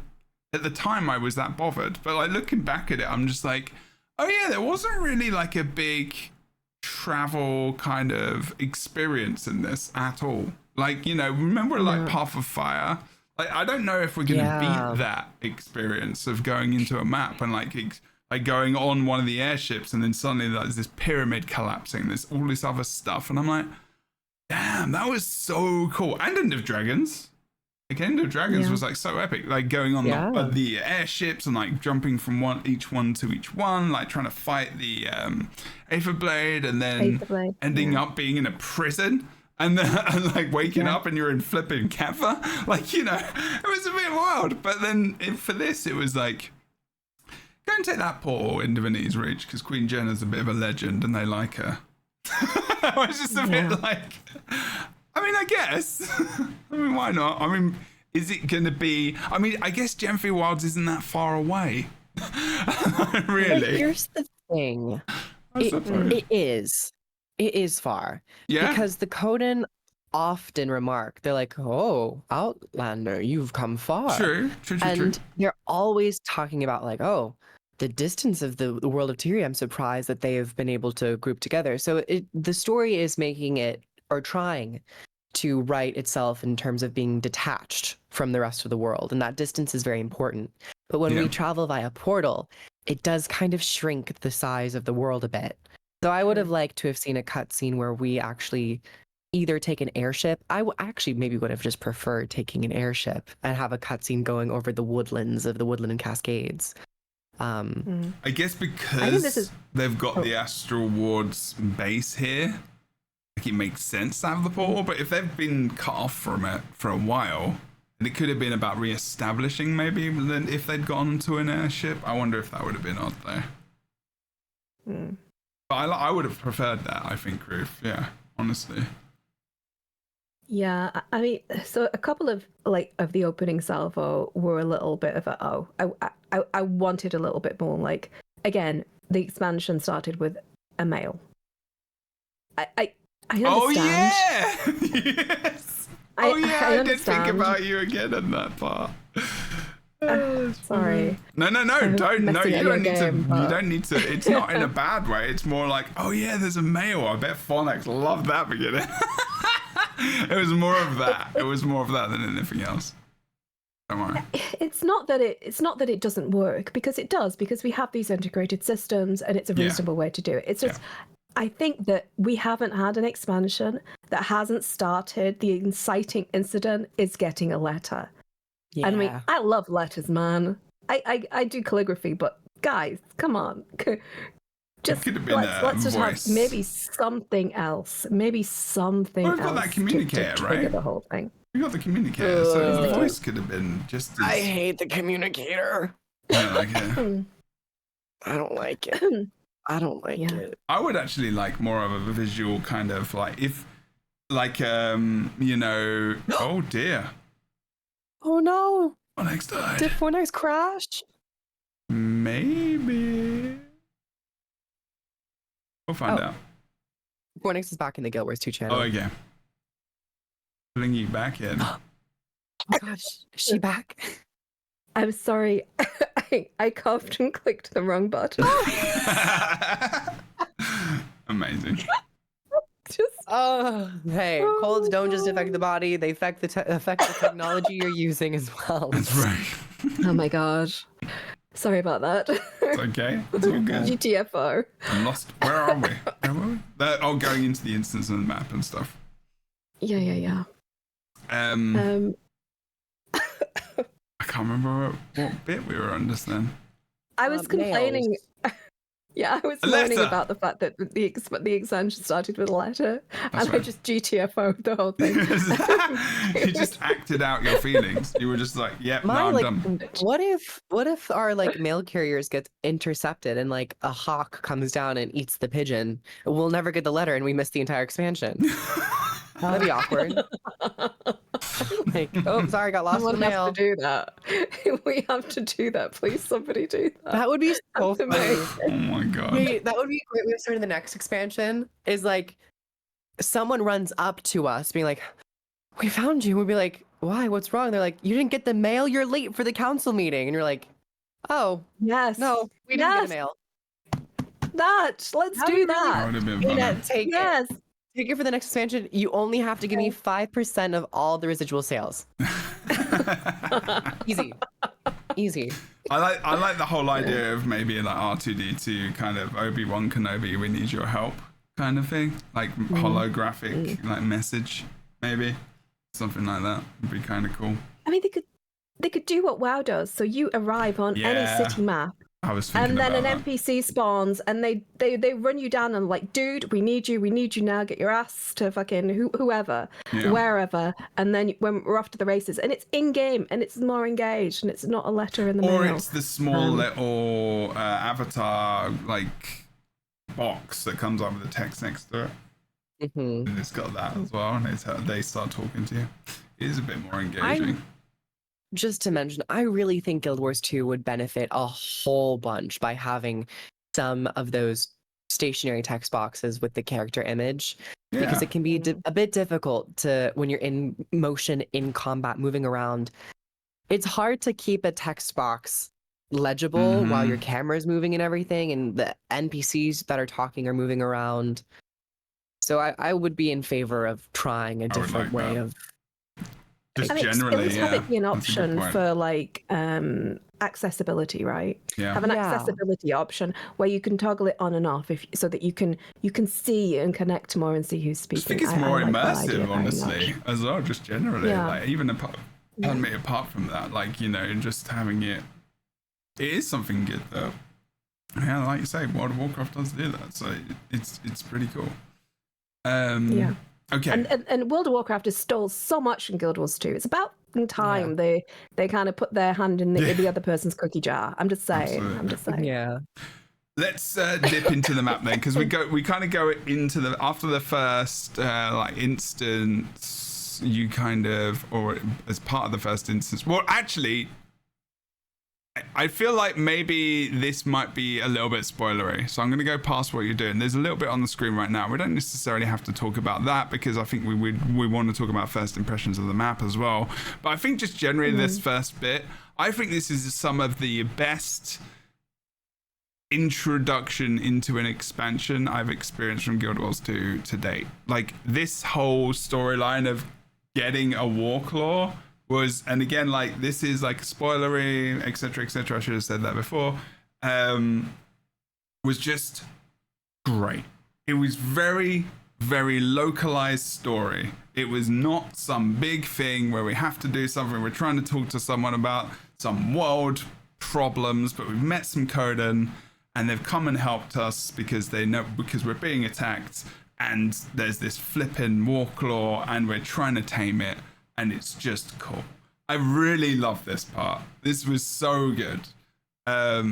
at the time I was that bothered, but like looking back at it, I'm just like, oh yeah, there wasn't really like a big travel kind of experience in this at all. Like, remember like Path of Fire? Like, I don't know if we're gonna beat that experience of going into a map and like going on one of the airships, and then suddenly there's this pyramid collapsing, there's all this other stuff, and I'm like, damn, that was so cool. And End of Dragons. Like, End of Dragons was like so epic, like going on the airships and like jumping from each one to each one, like trying to fight the Aether Blade, and then ending up being in a prison, and like waking up and you're in flipping Keffa. Like, it was a bit wild. But then for this, it was like, go and take that portal in Divinity's Reach, because Queen Jenna's a bit of a legend and they like her. I was just a bit like, I guess. Why not? Is it going to be... I guess Janthir Wilds isn't that far away. Really? But here's the thing. It is far. Yeah. Because the Coden often remark, they're like, oh, Outlander, you've come far. True. And they're always talking about like, oh, the distance of the world of Tyria, I'm surprised that they have been able to group together. So the story is making it, or trying to write itself in terms of being detached from the rest of the world. And that distance is very important. But when we travel via portal, it does kind of shrink the size of the world a bit. So I would have liked to have seen a cutscene where we actually either take an airship. Actually maybe would have just preferred taking an airship and have a cutscene going over the woodlands of the Woodland and Cascades. I guess because they've got the Astral Ward's base here, like it makes sense to have the portal. But if they've been cut off from it for a while, and it could have been about re-establishing maybe, then if they'd gone to an airship, I wonder if that would have been odd there. But I would have preferred that, I think, Ruth. Yeah, honestly. Yeah, I mean, so a couple of of the opening salvo were a little bit of I wanted a little bit more. Like, again, the expansion started with a male. I understand. Oh yeah, yes. I did think about you again in that part. Sorry. No, don't. No, you don't need to. You don't need to. It's not in a bad way. It's more like, oh yeah, there's a male. I bet Phonics loved that beginning. It was more of that. It was more of that than anything else. Don't worry. It's not that it doesn't work, because it does, because we have these integrated systems and it's a reasonable way to do it. It's just I think that we haven't had an expansion that hasn't started. The inciting incident is getting a letter. Yeah. And I mean, I love letters, man. I do calligraphy, but guys, come on. Just let's just have maybe something else. Maybe something else. We've got that communicator, to right? The whole thing. We got the communicator, so the voice could have been just. I hate the communicator. Yeah, like it. I don't like it. I don't like it. I would actually like more of a visual kind of like you know. Oh dear. Oh no. Phonics died. Did Phonics crash? Maybe. We'll find out. Phonics is back in the Guild Wars 2 channel. Oh, okay. Putting you back in. Oh my gosh, is she back? I'm sorry. I coughed and clicked the wrong button. Amazing. Hey, colds don't just affect the body; they affect the technology you're using as well. That's right. Oh my gosh. Sorry about that. It's okay. It's all good. GTFO. I'm lost. Where are we? Going into the instance of the map and stuff. Yeah. I can't remember what bit we were on just then. I was complaining. Yeah, I was moaning about the fact that the expansion started with a letter, and I just GTFO'd the whole thing. You just acted out your feelings. You were just like, "Yep, I'm done." What if our mail carriers get intercepted and a hawk comes down and eats the pigeon? We'll never get the letter, and we miss the entire expansion. That'd be awkward. Oh, sorry, got lost in the mail. We have to do that. We have to do that. Please, somebody do that. That would be so funny. Oh my god. Hey, that would be a great way to start the next expansion. Is someone runs up to us being like, "We found you." We'd be like, "Why? What's wrong?" They're like, "You didn't get the mail. You're late for the council meeting." And you're like, "Oh, yes. No, we didn't get the mail." Let's do that. Take it for the next expansion. You only have to give me 5% of all the residual sales. Easy. I like the whole idea of maybe R2D2 kind of Obi-Wan Kenobi, we need your help kind of thing, holographic message, maybe something like that would be kind of cool. I mean, they could do what WoW does. So you arrive on any city map. And then an NPC spawns, and they run you down and dude, we need you now. Get your ass to fucking whoever, wherever. And then when we're off to the races, and it's in game, and it's more engaged, and it's not a letter in the mail. Or it's the small little avatar box that comes up with the text next to it. Mm-hmm. And it's got that as well, and they start talking to you. It is a bit more engaging. Just to mention, I really think Guild Wars 2 would benefit a whole bunch by having some of those stationary text boxes with the character image, because it can be a bit difficult to, when you're in motion, in combat, moving around. It's hard to keep a text box legible while your camera's moving and everything, and the NPCs that are talking are moving around. So I would be in favor of trying a different way of... Just generally, have it be an option for accessibility, right? Yeah. Have an Yeah. accessibility option where you can toggle it on and off, so that you can see and connect more and see who's I speaking. think it's more like that idea immersive, very honestly, much. as well. Just generally, Yeah. like even apart from that, like just having it is something good though. Yeah, like you say, World of Warcraft does do that, so it's pretty cool. Yeah. Okay. And World of Warcraft has stole so much from Guild Wars 2. It's about time they kind of put their hand in the other person's cookie jar. I'm just saying. Absolutely. I'm just saying. Yeah. Let's dip into the map then, because we kind of go into after the first instance, or as part of the first instance. Well, actually, I feel like maybe this might be a little bit spoilery, so I'm going to go past what you're doing. There's a little bit on the screen right now. We don't necessarily have to talk about that, because I think we want to talk about first impressions of the map as well. But I think just generally this first bit, I think this is some of the best introduction into an expansion I've experienced from Guild Wars 2 to date. Like, this whole storyline of getting a Warclaw was, and again, like, this is like spoilery, etc., etc. I should have said that before. Was just great. It was very, very localized story. It was not some big thing where we have to do something. We're trying to talk to someone about some world problems, but we've met some Coden, and they've come and helped us because we're being attacked, and there's this flipping Warclaw, and we're trying to tame it. And it's just cool. I really love this part. This was so good. I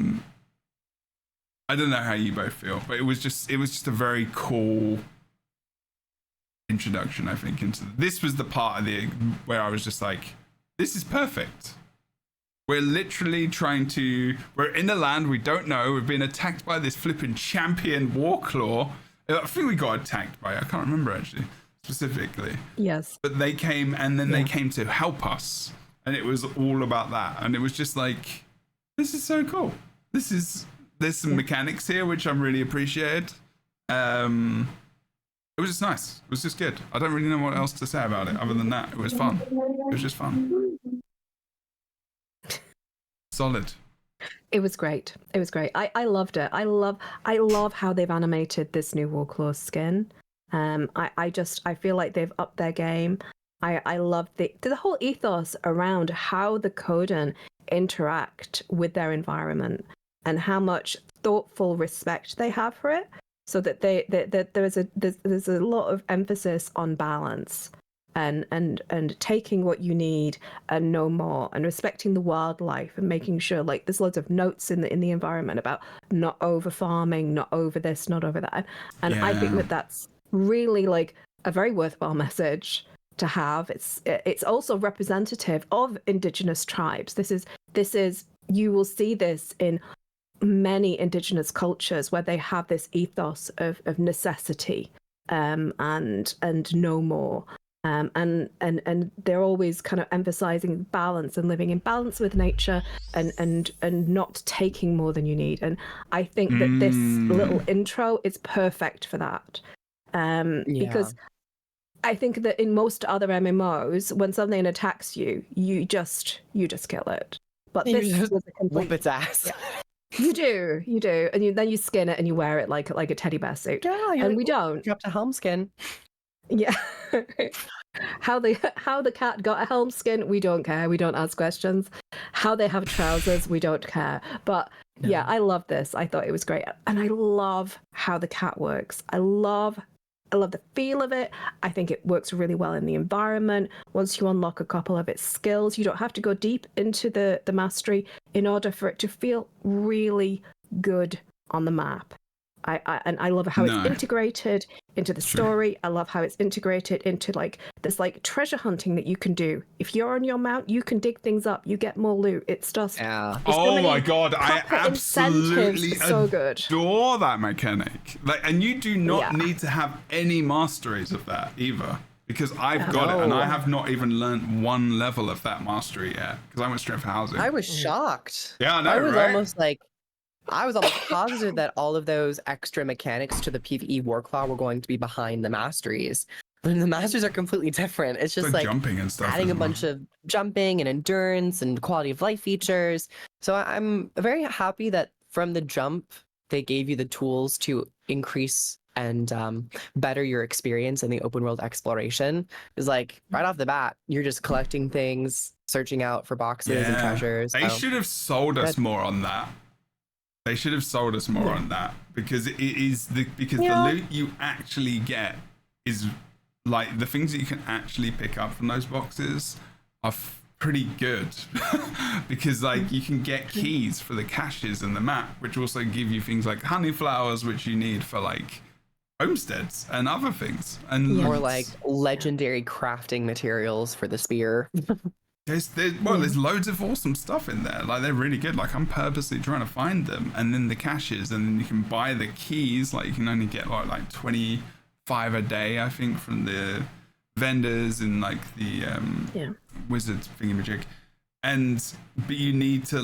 don't know how you both feel, but it was just a very cool introduction, I think, into this was the part of where I was just like, this is perfect. We're literally we're in a land we don't know. We've been attacked by this flipping champion Warclaw. I think we got attacked by it. I can't remember actually. Specifically, Yes, but they came, and then they came to help us, and it was all about that. And it was just like, this is so cool. There's some mechanics here which I'm really appreciated. It was just nice. It was just good. I don't really know what else to say about it other than that. It was fun. It was just fun. Solid. it was great. It was great. I loved it. I love how they've animated this new Warclaw skin. I feel like they've upped their game. I love the whole ethos around how the Coden interact with their environment and how much thoughtful respect they have for it. So that there's a lot of emphasis on balance and taking what you need and no more, and respecting the wildlife and making sure, like, there's loads of notes in the environment about not over farming, not over this, not over that. And I think that's really like a very worthwhile message to have. It's also representative of indigenous tribes. This is you will see this in many indigenous cultures where they have this ethos of necessity and no more, and they're always kind of emphasizing balance and living in balance with nature and not taking more than you need. And I think that this little intro is perfect for that, because I think that in most other MMOs, when something attacks you, you just kill it. But this was a complete whoop its ass. Yeah. You do, and then you skin it and you wear it like a teddy bear suit. Yeah, and we don't. Dropped a helm skin. Yeah. How the cat got a helm skin, we don't care. We don't ask questions. How they have trousers, we don't care. But yeah, I love this. I thought it was great, and I love how the cat works. I love the feel of it. I think it works really well in the environment. Once you unlock a couple of its skills, you don't have to go deep into the mastery in order for it to feel really good on the map. I love how it's integrated into the story. I love how it's integrated into like this like treasure hunting that you can do. If you're on your mount, you can dig things up. You get more loot. It's just oh my god, I absolutely so good. adore that mechanic. Like, and you do not need to have any masteries of that either, because I've got it, and I have not even learnt one level of that mastery yet because I went straight for housing. I was shocked. Yeah, I know, I was right? I was almost positive that all of those extra mechanics to the PvE Warclaw were going to be behind the masteries. the masters are completely different. It's just like jumping and stuff. adding a bunch of jumping and endurance and quality of life features. So I'm very happy that from the jump, they gave you the tools to increase and better your experience in the open world exploration. Is like right off the bat, you're just collecting things, searching out for boxes and treasures. They should have sold us more on that. They should have sold us more on that, because it is the loot you actually get is like the things that you can actually pick up from those boxes are pretty good. Because like you can get keys for the caches in the map, which also give you things like honey flowers, which you need for like homesteads and other things, and or like legendary crafting materials for the spear. There's loads of awesome stuff in there. Like they're really good. Like I'm purposely trying to find them, and then the caches, and then you can buy the keys. Like you can only get like 25 a day, I think, from the vendors and like the wizards thingamajig. But you need to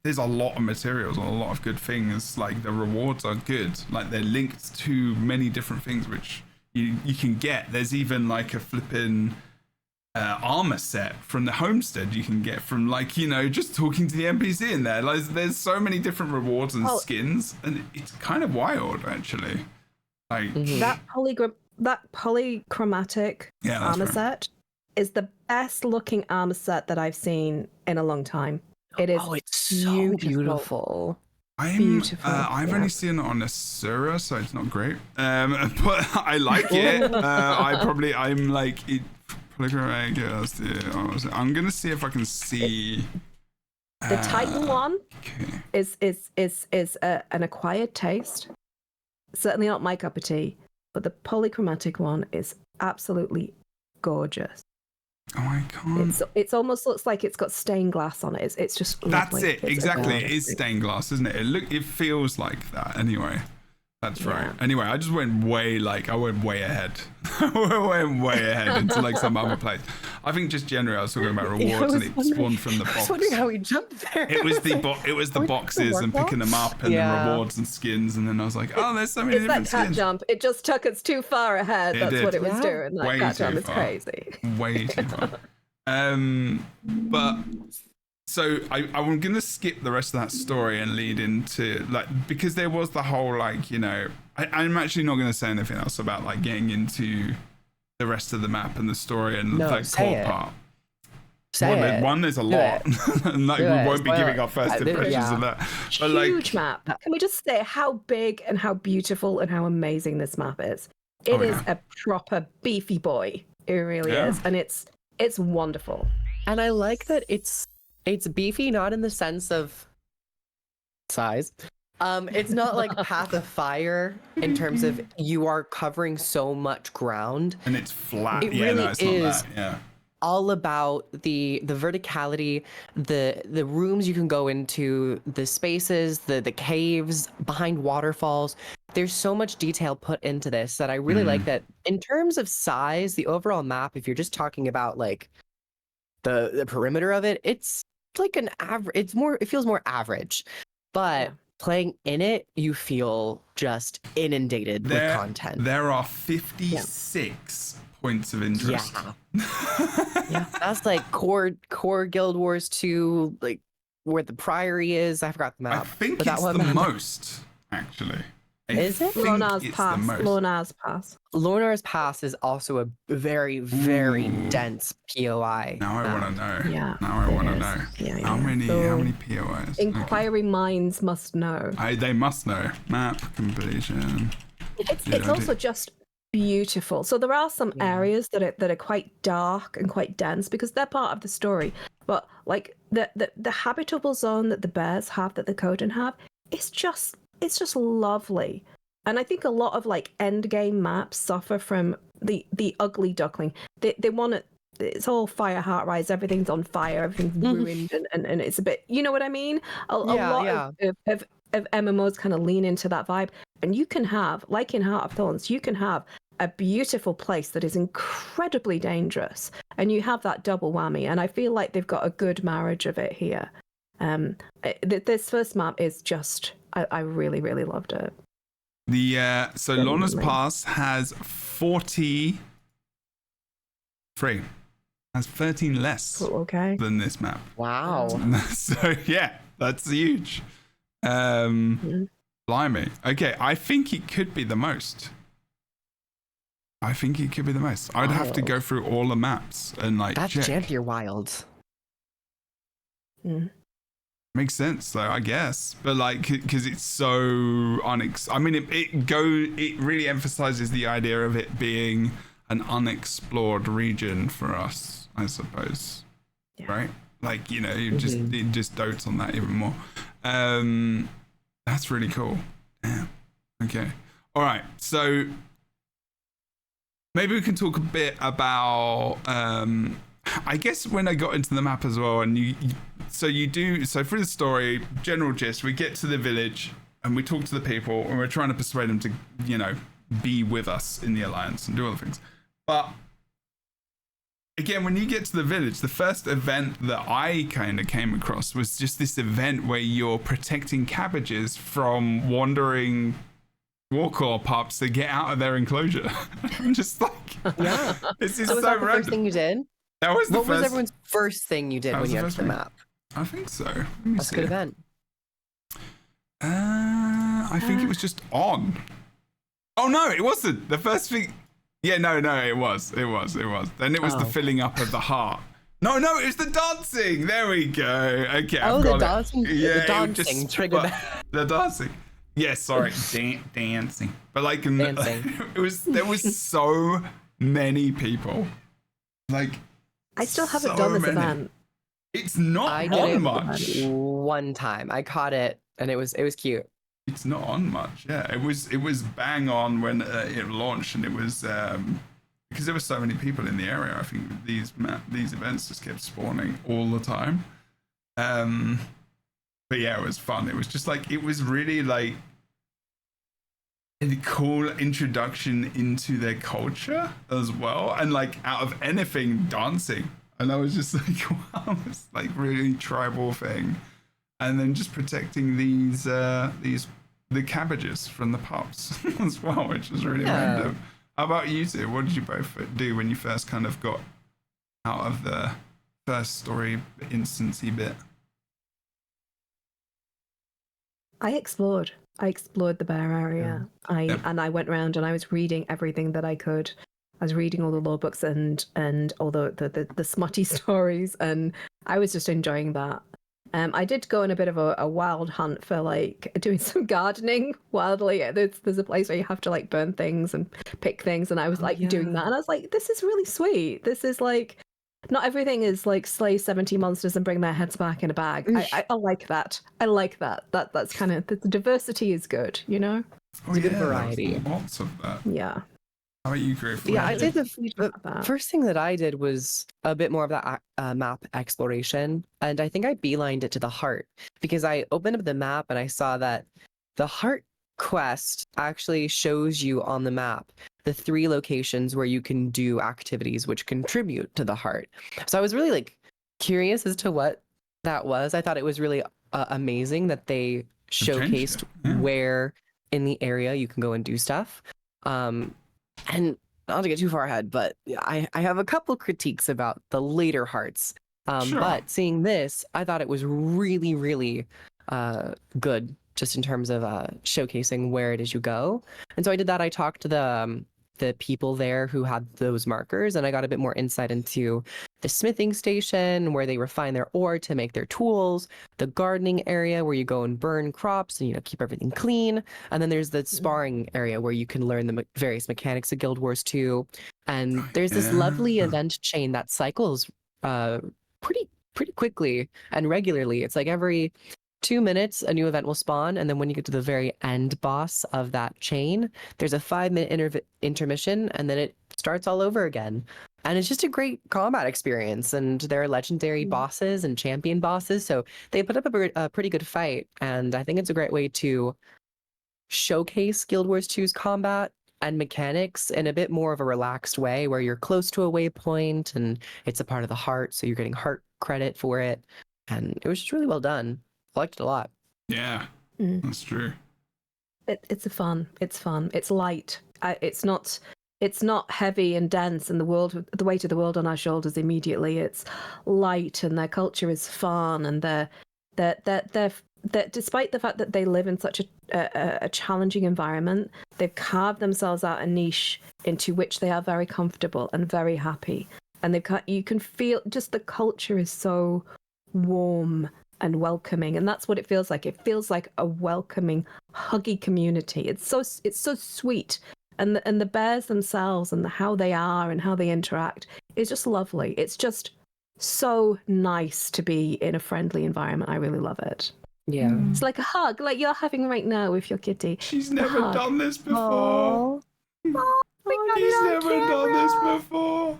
there's a lot of materials and a lot of good things. Like the rewards are good. Like they're linked to many different things which you can get. There's even like a flipping armor set from the homestead you can get from just talking to the NPC in there. Like there's so many different rewards and skins, and it's kind of wild actually. Like that polychromatic armor set is the best looking armor set that I've seen in a long time. It is it's so beautiful. I've only seen it on Asura, so it's not great. But I like it. I'm like it. I'm gonna see if I can see the Titan one. Is an acquired taste. Certainly not my cup of tea, but the polychromatic one is absolutely gorgeous. Oh, I can't. It's almost looks like it's got stained glass on it. It's just that's lovely. it exactly. It is stained glass, isn't it? It feels like that anyway. That's right. Anyway, I just went way ahead. I went way ahead into like some other place. I think just generally I was talking about rewards and it spawned from the box. I was wondering how we jumped there. It was the boxes and picking them up and the rewards and skins, and then I was like, oh, there's so many different skins. It's that cat jump. It just took us too far ahead. That's what it was doing. That cat jump is crazy. Way too far. But so I'm gonna skip the rest of that story and lead into because there was the whole I'm actually not gonna say anything else about getting into the rest of the map and the story and the core part. There's a lot. And we won't be giving our first impressions of that. But huge map. Can we just say how big and how beautiful and how amazing this map is? It is a proper beefy boy. It really is, and it's wonderful. And I like that it's beefy, not in the sense of size. It's not like Path of Fire in terms of you are covering so much ground. And it's flat. It really it's is not that. Yeah. All about the verticality, the rooms you can go into, the spaces, the caves behind waterfalls. There's so much detail put into this that I really like that. In terms of size, the overall map, if you're just talking about the perimeter of it, it's like an average. It feels more average, but playing in it, you feel just inundated with content. There are 56 points of interest. Yeah, that's like core Guild Wars 2, like where the Priory is. I forgot the map. I think it's the most, actually. Is it? Lornar's Pass. Lornar's Pass is also a very, very dense POI. Now I want to know. Yeah. Now I want to know. Yeah. How many POIs? Inquiry minds must know. They must know. Map completion. It's also just beautiful. So there are some areas that are quite dark and quite dense because they're part of the story. But the habitable zone that the bears have, that the Coden have, it's just lovely. And I think a lot of end game maps suffer from the ugly duckling. They want it. It's all fire heart rise. Everything's on fire. Everything's ruined, and it's a bit. You know what I mean? A lot of MMOs kind of lean into that vibe. And you can have, like in Heart of Thorns, you can have a beautiful place that is incredibly dangerous, and you have that double whammy. And I feel like they've got a good marriage of it here. This first map is just. I really, really loved it. So Lorna's Pass has 40 3. That's 13 less Okay. than this map. Wow. So yeah, that's huge. Blimey. Okay, I think it could be the most. I'd have to go through all the maps and like That's check. Janthir wild. Makes sense though, I guess. But like, because it's so I mean, it really emphasizes the idea of it being an unexplored region for us, I suppose. Yeah. Right? Like, you know, it just dotes on that even more. That's really cool. Damn. Okay. All right. So maybe we can talk a bit about, I guess when I got into the map as well, and so through the story, general gist, we get to the village and we talk to the people and we're trying to persuade them to, you know, be with us in the Alliance and do other things. But again, when you get to the village, the first event that I kind of came across was just this event where you're protecting cabbages from wandering warclaw pups to get out of their enclosure. I'm just like, yeah. This is so was so that the random. first thing you did? That was the what first. was everyone's first thing you did when you entered the map? I think so. That's a good event. I think it was just on. Oh no, it wasn't. The first thing. Yeah, no, it was. Then it was the filling up of the heart. No, it was the dancing. There we go. Okay, I've got dancing. Yeah, the dancing triggered that. The dancing. Yes, sorry, dancing. But like, dancing. There was so many people. Like, I still haven't done this event. It's not I on did much. it one time. I caught it, and it was cute. It's not on much. Yeah, it was bang on when it launched, and it was because there were so many people in the area. I think these events just kept spawning all the time. But yeah, it was fun. It was just like, it was really like a cool introduction into their culture as well, and like out of anything, dancing. And I was just like, wow, this like really tribal thing. And then just protecting the cabbages from the pups as well, which is really random. How about you two? What did you both do when you first kind of got out of the first story instancey bit? I explored the bear area. And I went around and I was reading everything that I could. I was reading all the lore books and all the smutty stories, and I was just enjoying that. I did go on a bit of a wild hunt for like doing some gardening wildly. There's a place where you have to like burn things and pick things, and I was doing that, and I was like, this is really sweet. This is like, not everything is like slay 70 monsters and bring their heads back in a bag. I like that. I like that. That's kind of, the diversity is good, you know? It's a good variety. Lots of that. Yeah. How about you, Griff? Yeah, I'd say the first thing that I did was a bit more of that map exploration. And I think I beelined it to the heart, because I opened up the map and I saw that the heart quest actually shows you on the map the 3 locations where you can do activities which contribute to the heart. So I was really like curious as to what that was. I thought it was really amazing that they showcased where in the area you can go and do stuff. And not to get too far ahead, but I have a couple critiques about the later hearts. But seeing this, I thought it was really, really good, just in terms of showcasing where it is you go. And so I did that. I talked to the people there who had those markers, and I got a bit more insight into the smithing station where they refine their ore to make their tools, the gardening area where you go and burn crops and, you know, keep everything clean, and then there's the sparring area where you can learn the various mechanics of Guild Wars 2. And there's this lovely event chain that cycles pretty quickly and regularly. It's like every 2 minutes a new event will spawn, and then when you get to the very end boss of that chain, there's a 5-minute intermission, and then it starts all over again. And it's just a great combat experience, and there are legendary bosses and champion bosses, so they put up a pretty good fight, and I think it's a great way to showcase Guild Wars 2's combat and mechanics in a bit more of a relaxed way, where you're close to a waypoint and it's a part of the heart, so you're getting heart credit for it, and it was just really well done. I liked it a lot. Yeah, that's true. It's fun. It's light. It's not it's not heavy and dense, and the weight of the world on our shoulders immediately. It's light, and their culture is fun, and they're despite the fact that they live in such a challenging environment, they've carved themselves out a niche into which they are very comfortable and very happy. And you can feel just the culture is so warm and welcoming, and that's what it feels like. It feels like a welcoming, huggy community. It's so sweet. And the bears themselves and how they are and how they interact is just lovely. It's just so nice to be in a friendly environment. I really love it. Yeah. It's like a hug, like you're having right now with your kitty. She's never hug. done this before. She's never done this before.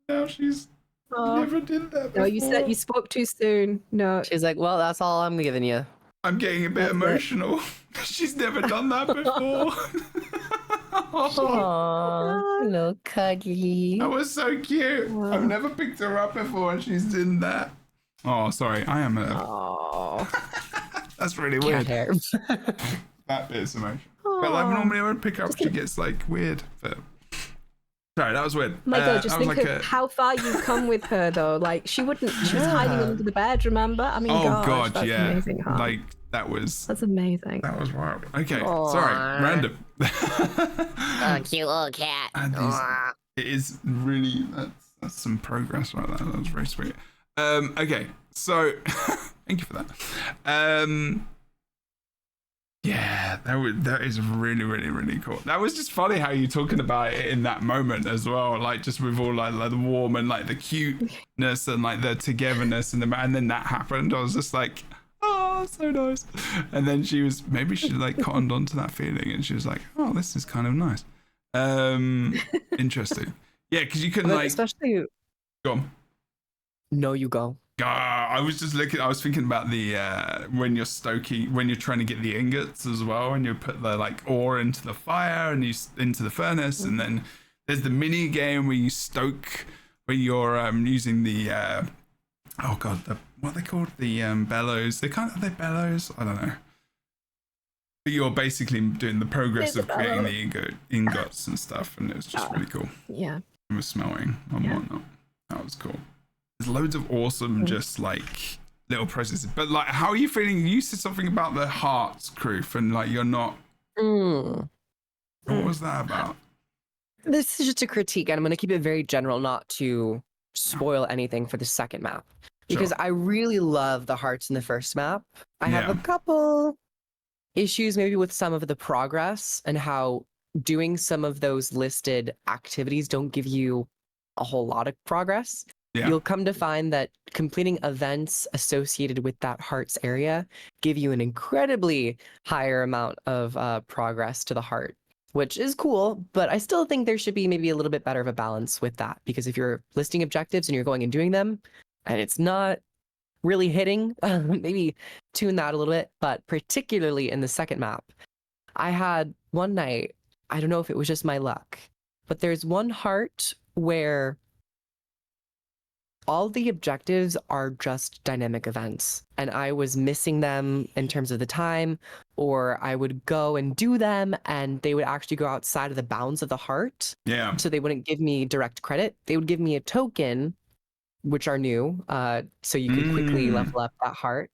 Now she's never did that before. No, you spoke too soon. No. She's like, well, that's all I'm giving you. I'm getting a bit emotional. She's never done that before. Aww, little cuddly. That was so cute. I've never picked her up before and she's doing that. Oh, sorry. I am That's really weird. That bit is emotional. But like normally when I pick her up, she gets like weird. But sorry, that was weird. My God, just think of how far you've come with her, though. Like, she was hiding under the bed, remember? I mean, God, that's yeah. amazing, huh? Like, that's amazing. That was wild. Okay, sorry, random. Cute little cat. It is really, that's some progress right there. That was very sweet. Okay, so, thank you for that. Yeah, that is really, really, really cool. That was just funny how you're talking about it in that moment as well, like just with all like the warm and like the cuteness and like the togetherness and then that happened. I was just like, oh, so nice. And then she like cottoned onto that feeling and she was like, oh, this is kind of nice. Interesting. Yeah, because you can like especially go on. No, you go. I was thinking about the when you're trying to get the ingots as well, and you put the like ore into the fire and you into the furnace, and then there's the mini game where you stoke, where you're using the what are they called, the bellows? Are they bellows? I don't know. But you're basically doing the progress of creating the ingots and stuff, and it was just really cool. Yeah. It was smelling and whatnot. That was cool. There's loads of awesome, just like little processes. But like, how are you feeling? You said something about the hearts, Kroof, and like you're not. What was that about? This is just a critique, and I'm going to keep it very general, not to spoil anything for the second map, because I really love the hearts in the first map. I have a couple issues maybe with some of the progress and how doing some of those listed activities don't give you a whole lot of progress. Yeah. You'll come to find that completing events associated with that hearts area give you an incredibly higher amount of progress to the heart, which is cool, but I still think there should be maybe a little bit better of a balance with that, because if you're listing objectives and you're going and doing them and it's not really hitting, maybe tune that a little bit. But particularly in the second map, I had one night, I don't know if it was just my luck, but there's one heart where all the objectives are just dynamic events, and I was missing them in terms of the time, or I would go and do them and they would actually go outside of the bounds of the heart. Yeah. So they wouldn't give me direct credit. They would give me a token, which are new, so you could quickly level up that heart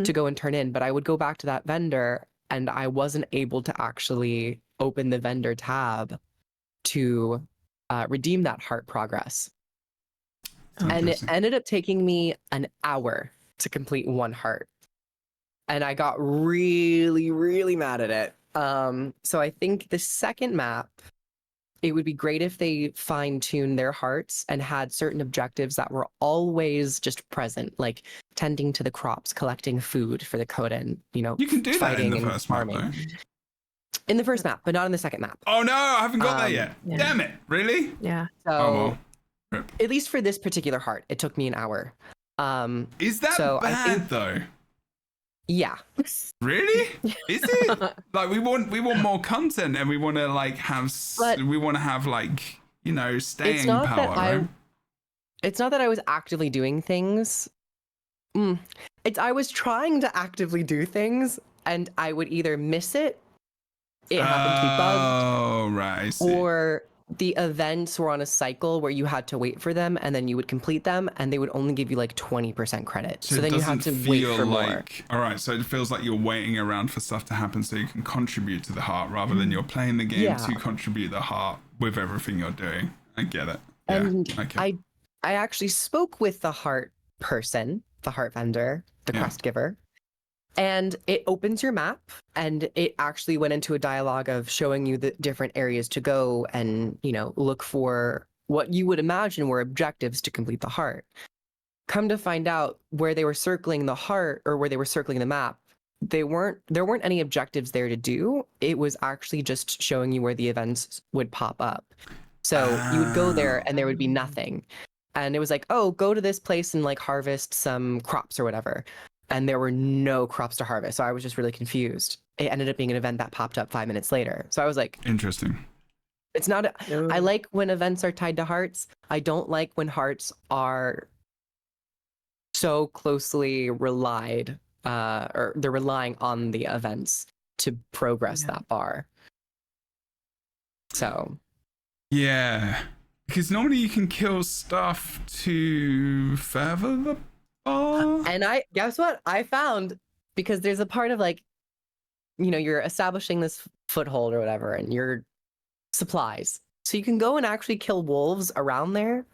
to go and turn in. But I would go back to that vendor and I wasn't able to actually open the vendor tab to redeem that heart progress. And it ended up taking me an hour to complete one heart. And I got really, really mad at it. So I think the second map, it would be great if they fine-tuned their hearts and had certain objectives that were always just present, like tending to the crops, collecting food for the Coden, You can do that in the first map, though. In the first map, but not in the second map. Oh no, I haven't got that yet. Yeah. Damn it, really? Yeah. So, at least for this particular heart, it took me an hour. Is that bad though? Yeah. Really? Is it? Like we want more content, and we want to like have staying power, right? It's not that I was actively doing things. I was trying to actively do things, and I would either miss it. It happened to be bugged. Oh, right. I see. Or the events were on a cycle where you had to wait for them, and then you would complete them, and they would only give you like 20% credit. So it then you had to doesn't wait feel for more. like, all right, so it feels like you're waiting around for stuff to happen so you can contribute to the heart rather than you're playing the game to contribute the heart with everything you're doing. I get it. Yeah, And okay. I actually spoke with the heart person, the heart vendor, the quest giver, and it opens your map, and it actually went into a dialogue of showing you the different areas to go and, you know, look for what you would imagine were objectives to complete the heart. Come to find out, where they were circling the heart or where they were circling the map, there weren't any objectives there to do. It was actually just showing you where the events would pop up. So you would go there and there would be nothing. And it was like, oh, go to this place and like harvest some crops or whatever. And there were no crops to harvest. So I was just really confused. It ended up being an event that popped up 5 minutes later. So I was like, interesting. It's not, I like when events are tied to hearts. I don't like when hearts are so closely relied, or they're relying on the events to progress that bar. So. Yeah. Because normally you can kill stuff to further the bar. And guess what? I found, because there's a part of like, you know, you're establishing this foothold or whatever, and your supplies. So you can go and actually kill wolves around there.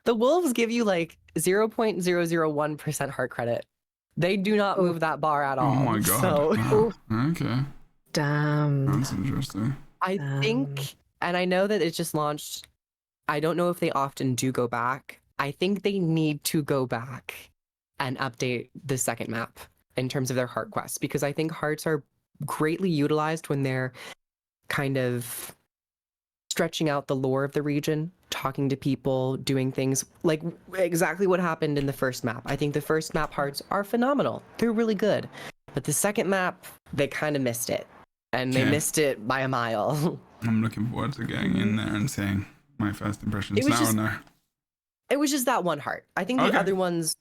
The wolves give you like 0.001% heart credit. They do not move that bar at all. Oh my god. So, okay. Damn. That's interesting. I think, and I know that it just launched. I don't know if they often do go back. I think they need to go back and update the second map in terms of their heart quests, because I think hearts are greatly utilized when they're kind of stretching out the lore of the region, talking to people, doing things like exactly what happened in the first map. I think the first map hearts are phenomenal. They're really good. But the second map, they kind of missed it. And they missed it by a mile. I'm looking forward to getting in there and seeing my first impressions now or no. It was just that one heart. I think the other ones,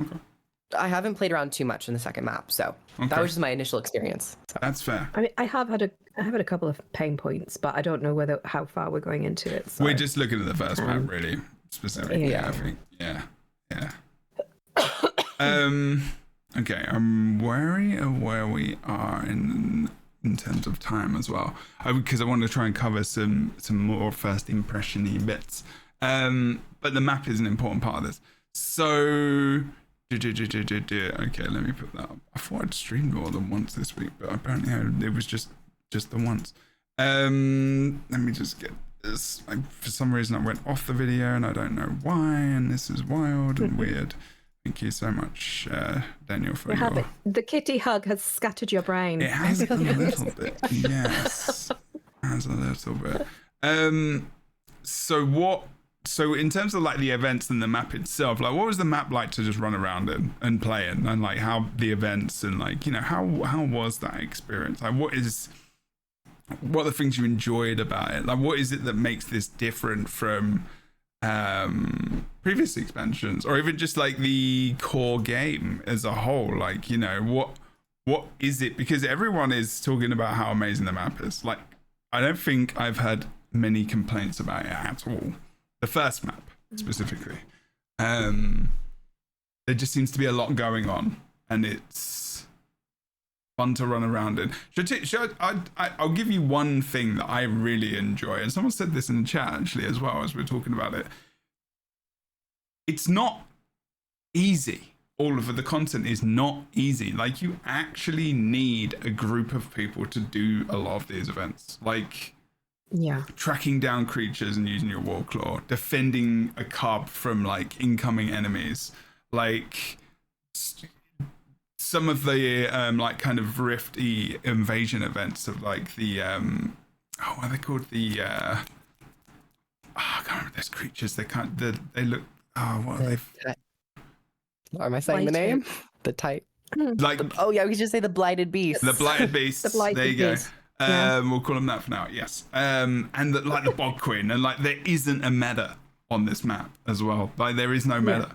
I haven't played around too much in the second map, so that was just my initial experience. So. That's fair. I mean, I have had a couple of pain points, but I don't know how far we're going into it. So. We're just looking at the first map, really, specifically. I think, yeah. Okay, I'm wary of where we are in terms of time as well, because I want to try and cover some more first impression-y bits. But the map is an important part of this. So, okay, let me put that up. I thought I'd streamed more than once this week, but apparently it was just the once. Let me just get this. For some reason, I went off the video, and I don't know why, and this is wild and weird. Thank you so much, Daniel, for the kitty hug has scattered your brain. It has a little bit, yes. It has a little bit. So in terms of like the events and the map itself, like what was the map like to just run around and play in, and like how the events and like, you know, how was that experience? Like what are the things you enjoyed about it? Like what is it that makes this different from previous expansions, or even just like the core game as a whole? Like, you know, what is it? Because everyone is talking about how amazing the map is. Like, I don't think I've had many complaints about it at all. The first map specifically. There just seems to be a lot going on, and it's fun to run around in. I'll give you one thing that I really enjoy, and someone said this in the chat actually as well as we were talking about it. It's not easy. All of the content is not easy. Like, you actually need a group of people to do a lot of these events. Like, tracking down creatures and using your Warclaw, defending a cub from like incoming enemies, like some of the like kind of rifty invasion events of like the what are they called, the I can't remember those creatures. They look what are they? Am I saying the name? The type. Like we could just say the blighted beast. The blighted beasts. There you go. We'll call them that for now. Yes. And like the Bog Queen, and like there isn't a meta on this map as well. Like there is no meta,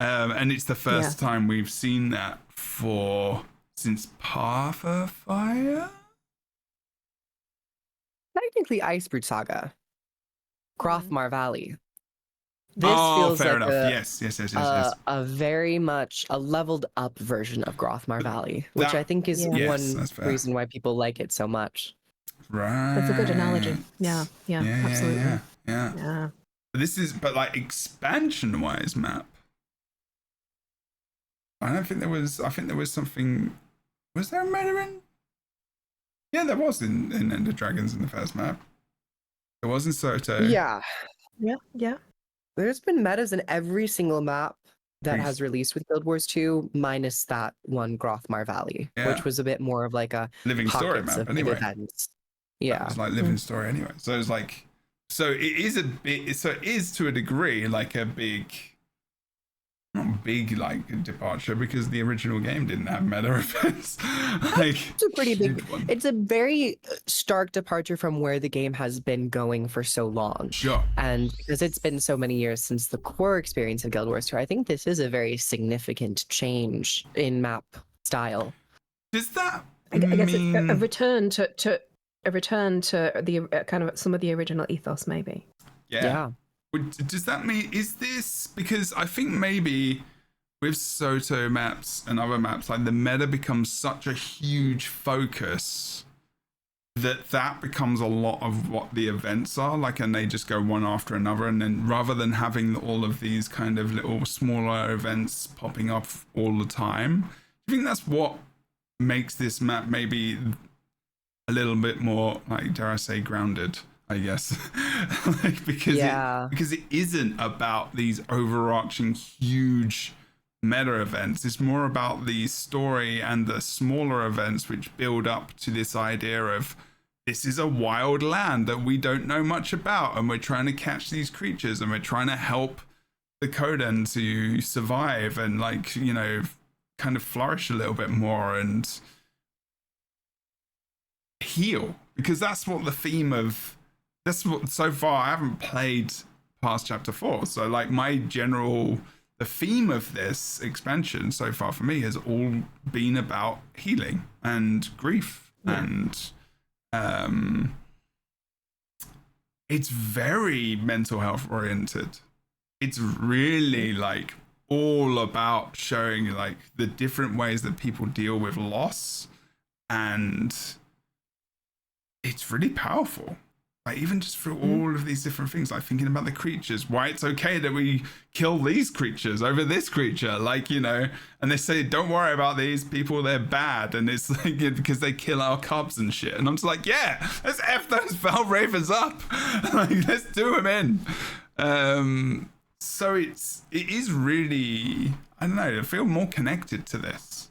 and it's the first time we've seen that since Path of Fire. Technically, Icebrood Saga. Grothmar Valley. This Oh, feels fair like enough. Yes. a very much a leveled up version of Grothmar Valley, which I think is Yes, one that's fair. reason why people like it so much. Right. That's a good analogy. Yeah, absolutely. Yeah. But like expansion-wise map, I don't think there was. I think there was something. Was there a meta in? Yeah, there was in Ender Dragons in the first map. There was in Soto. Yeah. Yeah. There's been metas in every single map that Nice. has released with Guild Wars 2, minus that one Grothmar Valley, Yeah. which was a bit more of like a Living story pockets map of big anyway. events. Yeah. It's like living story anyway. So it's like, so it is a bit. So it is to a degree like a big, not big like departure because the original game didn't have meta events. Like It's a pretty big huge one. It's a very stark departure from where the game has been going for so long. Sure. And because it's been so many years since the core experience of Guild Wars 2, I think this is a very significant change in map style. Does that I guess mean it's a return to the kind of some of the original ethos, maybe. Yeah. Does that mean, is this because I think maybe with Soto maps and other maps, like the meta becomes such a huge focus that becomes a lot of what the events are like, and they just go one after another, and then rather than having all of these kind of little smaller events popping up all the time, do you think that's what makes this map maybe a little bit more, like, dare I say, grounded, I guess? Like, because it isn't about these overarching huge meta events. It's more about the story and the smaller events which build up to this idea of this is a wild land that we don't know much about, and we're trying to catch these creatures, and we're trying to help the Coden to survive and, like, you know, kind of flourish a little bit more and heal, because that's what the theme of so far. I haven't played past chapter 4, so like the theme of this expansion so far for me has all been about healing and grief, and it's very mental health oriented. It's really like all about showing like the different ways that people deal with loss, and it's really powerful. Like, even just through all of these different things, like thinking about the creatures, why it's okay that we kill these creatures over this creature, like, you know, and they say, don't worry about these people, they're bad, and it's like, because they kill our cubs and shit, and I'm just like, yeah, let's F those Val Ravens up. Like, let's do them in. So it is really, I don't know, I feel more connected to this,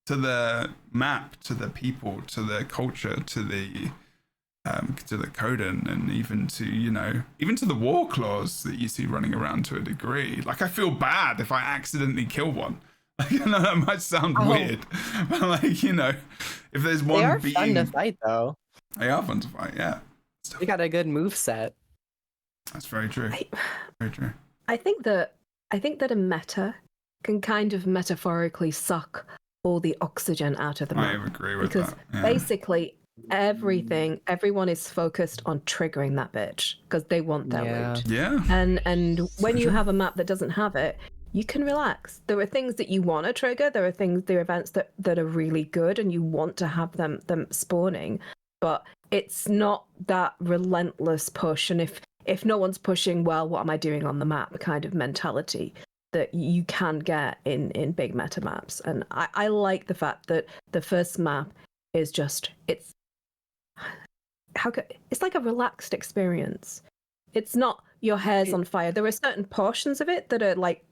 to the map, to the people, to the culture, to the Coden, and even to, you know, even to the war claws that you see running around to a degree. Like, I feel bad if I accidentally kill one. Like, I know that might sound weird, but like, you know, if there's one They are being... fun to fight, though. They are fun to fight, yeah. They got a good move set. That's very true. Very true. I think that a meta can kind of metaphorically suck all the oxygen out of the map. I agree with because that. Yeah. basically everyone is focused on triggering that bitch because they want their loot. Yeah. And when you have a map that doesn't have it, you can relax. There are things that you want to trigger. There are events that are really good, and you want to have them spawning. But it's not that relentless push. And if no one's pushing, well, what am I doing on the map kind of mentality that you can get in big meta maps. And I like the fact that the first map is just, it's like a relaxed experience. It's not your hair's on fire. There are certain portions of it that are like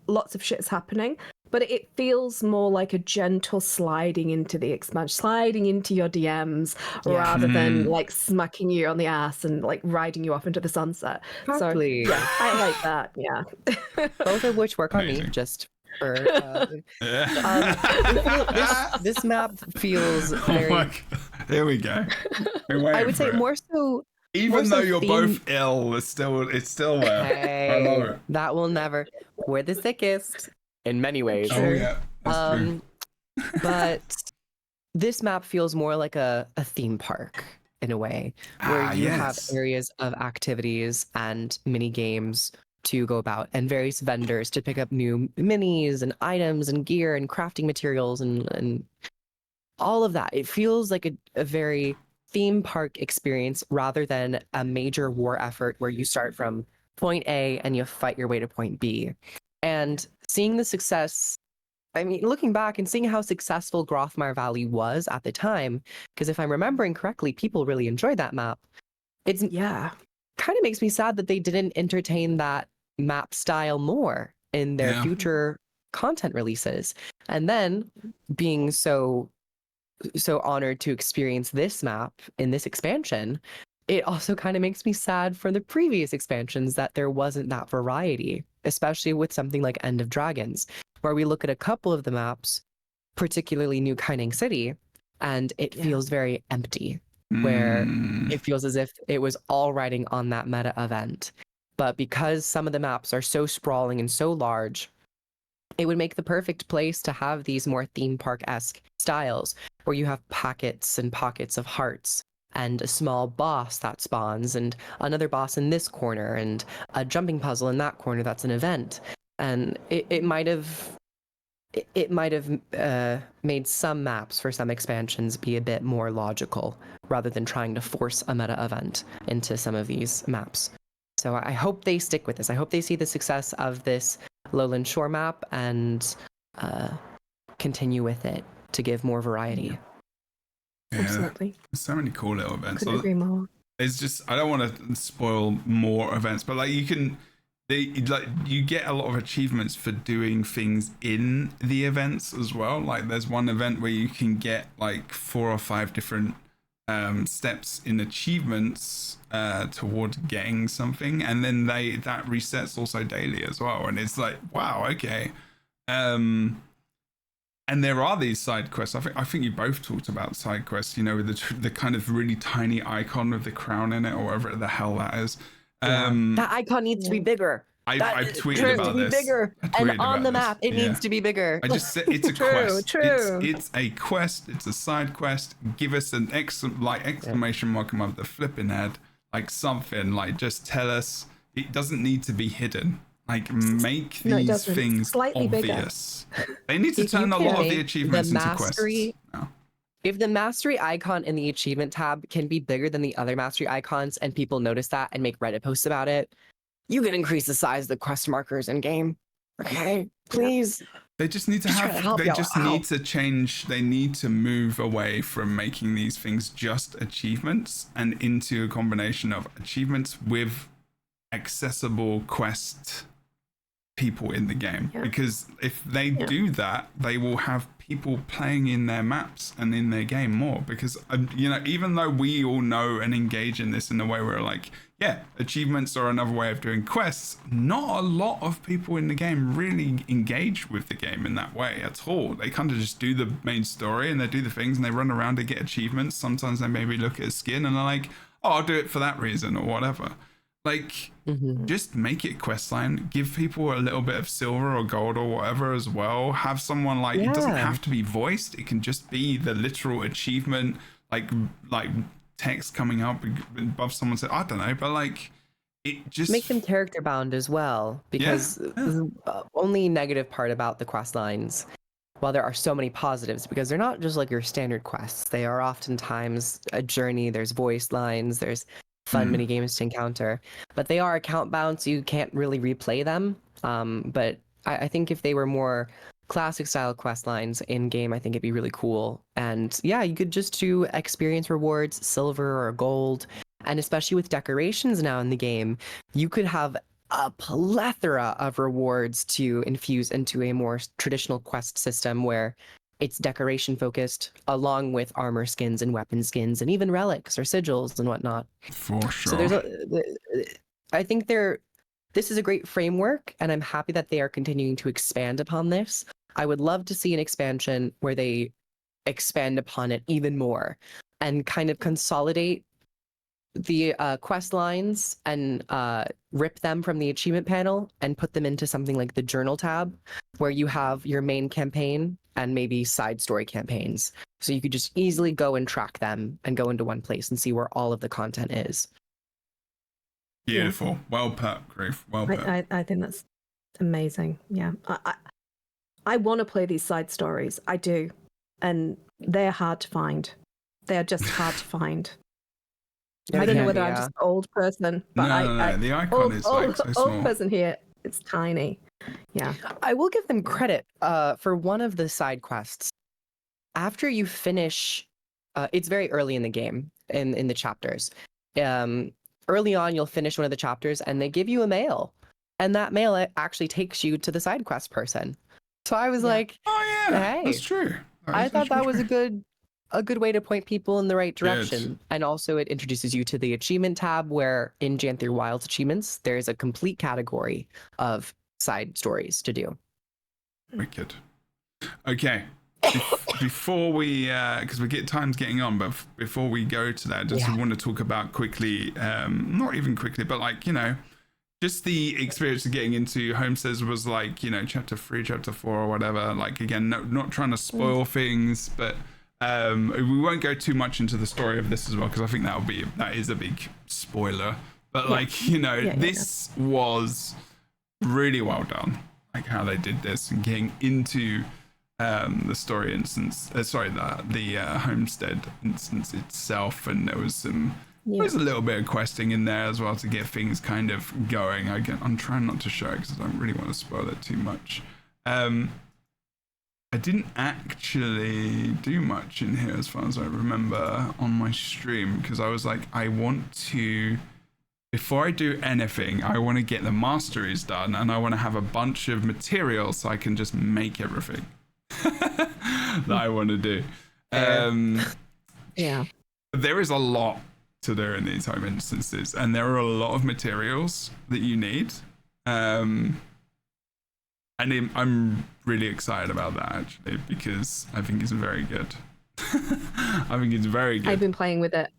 lots of shit's happening, but it feels more like a gentle sliding into the expansion, sliding into your DMs rather than like smacking you on the ass and like riding you off into the sunset. Exactly. So yeah, I like that. Yeah. Both of which work on me, just for this map feels very... Oh my God. Here we go. I would say more so. Even though you're both ill, it's still there. Hey, I love it. that will never. We're the sickest in many ways. Oh yeah. That's true. But this map feels more like a theme park in a way, where you have Yes. areas of activities and mini games to go about, and various vendors to pick up new minis and items and gear and crafting materials and all of that. It feels like a very theme park experience rather than a major war effort where you start from point A and you fight your way to point B. And seeing the success, I mean, looking back and seeing how successful Grothmar Valley was at the time, because if I'm remembering correctly, people really enjoyed that map. It's Yeah. kind of makes me sad that they didn't entertain that map style more in their Yeah. future content releases. And then being so honored to experience this map in this expansion, it also kind of makes me sad for the previous expansions that there wasn't that variety, especially with something like End of Dragons, where we look at a couple of the maps, particularly New Kaining City, and it feels very empty, where it feels as if it was all riding on that meta event. But because some of the maps are so sprawling and so large, it would make the perfect place to have these more theme park-esque styles, where you have pockets and pockets of hearts, and a small boss that spawns, and another boss in this corner, and a jumping puzzle in that corner that's an event. And it might have made some maps for some expansions be a bit more logical, rather than trying to force a meta event into some of these maps. So I hope they stick with this. I hope they see the success of this Lowland Shore map and continue with it to give more variety. Yeah. Absolutely. So many cool little events. Couldn't agree more. It's just, I don't want to spoil more events, but like you get a lot of achievements for doing things in the events as well. Like there's one event where you can get like 4 or 5 different steps in achievements toward getting something, and then that resets also daily as well. And it's like, wow, okay. And there are these side quests. I think you both talked about side quests, you know, with the kind of really tiny icon with the crown in it, or whatever the hell that is. That icon needs to be bigger. I've tweeted about this. Bigger. And on the map, it needs to be bigger. I just said it's a quest. True. It's a quest. It's a side quest. Give us an exclamation mark above the flipping head, like something. Like just tell us. It doesn't need to be hidden. Like make these things slightly obvious. They need to turn a lot of the achievements into quests. No. If the mastery icon in the achievement tab can be bigger than the other mastery icons, and people notice that and make Reddit posts about it, you can increase the size of the quest markers in game. Okay, please. They just need to need to change. They need to move away from making these things just achievements and into a combination of achievements with accessible quest people in the game. Because if they do that, they will have people playing in their maps and in their game more. Because you know, even though we all know and engage in this in a way where like, yeah, achievements are another way of doing quests, not a lot of people in the game really engage with the game in that way at all. They kind of just do the main story and they do the things and they run around to get achievements. Sometimes they maybe look at a skin and they're like, oh, I'll do it for that reason or whatever. Like, just make it questline. Give people a little bit of silver or gold or whatever as well. Have someone like, it doesn't have to be voiced. It can just be the literal achievement, like text coming up above someone said, I don't know, but like, it just make them character bound as well. Because the only negative part about the quest lines, while there are so many positives, because they're not just like your standard quests. They are oftentimes a journey. There's voice lines. There's fun mini games to encounter, but they are account bound, so you can't really replay them. But I think if they were more classic style quest lines in game, I think it'd be really cool. And yeah, you could just do experience rewards, silver or gold, and especially with decorations now in the game, you could have a plethora of rewards to infuse into a more traditional quest system where it's decoration focused, along with armor skins and weapon skins and even relics or sigils and whatnot. For sure. So I think this is a great framework, and I'm happy that they are continuing to expand upon this. I would love to see an expansion where they expand upon it even more and kind of consolidate the quest lines and rip them from the achievement panel and put them into something like the journal tab, where you have your main campaign and maybe side story campaigns. So you could just easily go and track them and go into one place and see where all of the content is. Beautiful. Well put, Grief. Well put. I think that's amazing. Yeah. I want to play these side stories. I do. And they're hard to find. They are just hard to find. Yeah, I don't know whether yeah. I'm just an old person, but No. The icon is like so small. old person here, it's tiny. Yeah. I will give them credit for one of the side quests. After you finish, it's very early in the game, in the chapters. Early on, you'll finish one of the chapters and they give you a mail. And that mail actually takes you to the side quest person. So I was like, Oh yeah, hey, that's true. I thought that was true. a good way to point people in the right direction. And also it introduces you to the achievement tab where in Janthir Wilds achievements, there's a complete category of side stories to do. Wicked. Okay. Before we, because time's getting on, but before we go to that, just want to talk about quickly, not even quickly, but like, you know, just the experience of getting into Homesteads was like, you know, chapter 3, chapter 4 or whatever. Like, again, not trying to spoil things, but we won't go too much into the story of this as well, because I think that is a big spoiler. But like, you know, this was really well done, like how they did this and getting into the story instance, the homestead instance itself, and there was there's a little bit of questing in there as well to get things kind of going. I'm trying not to show it because I don't really want to spoil it too much. I didn't actually do much in here as far as I remember on my stream, because I was like, I want to, before I do anything, I want to get the masteries done, and I want to have a bunch of materials so I can just make everything that I want to do. There is a lot to do in these home instances, and there are a lot of materials that you need. And I'm really excited about that actually, because I think it's very good. I think it's very good. I've been playing with it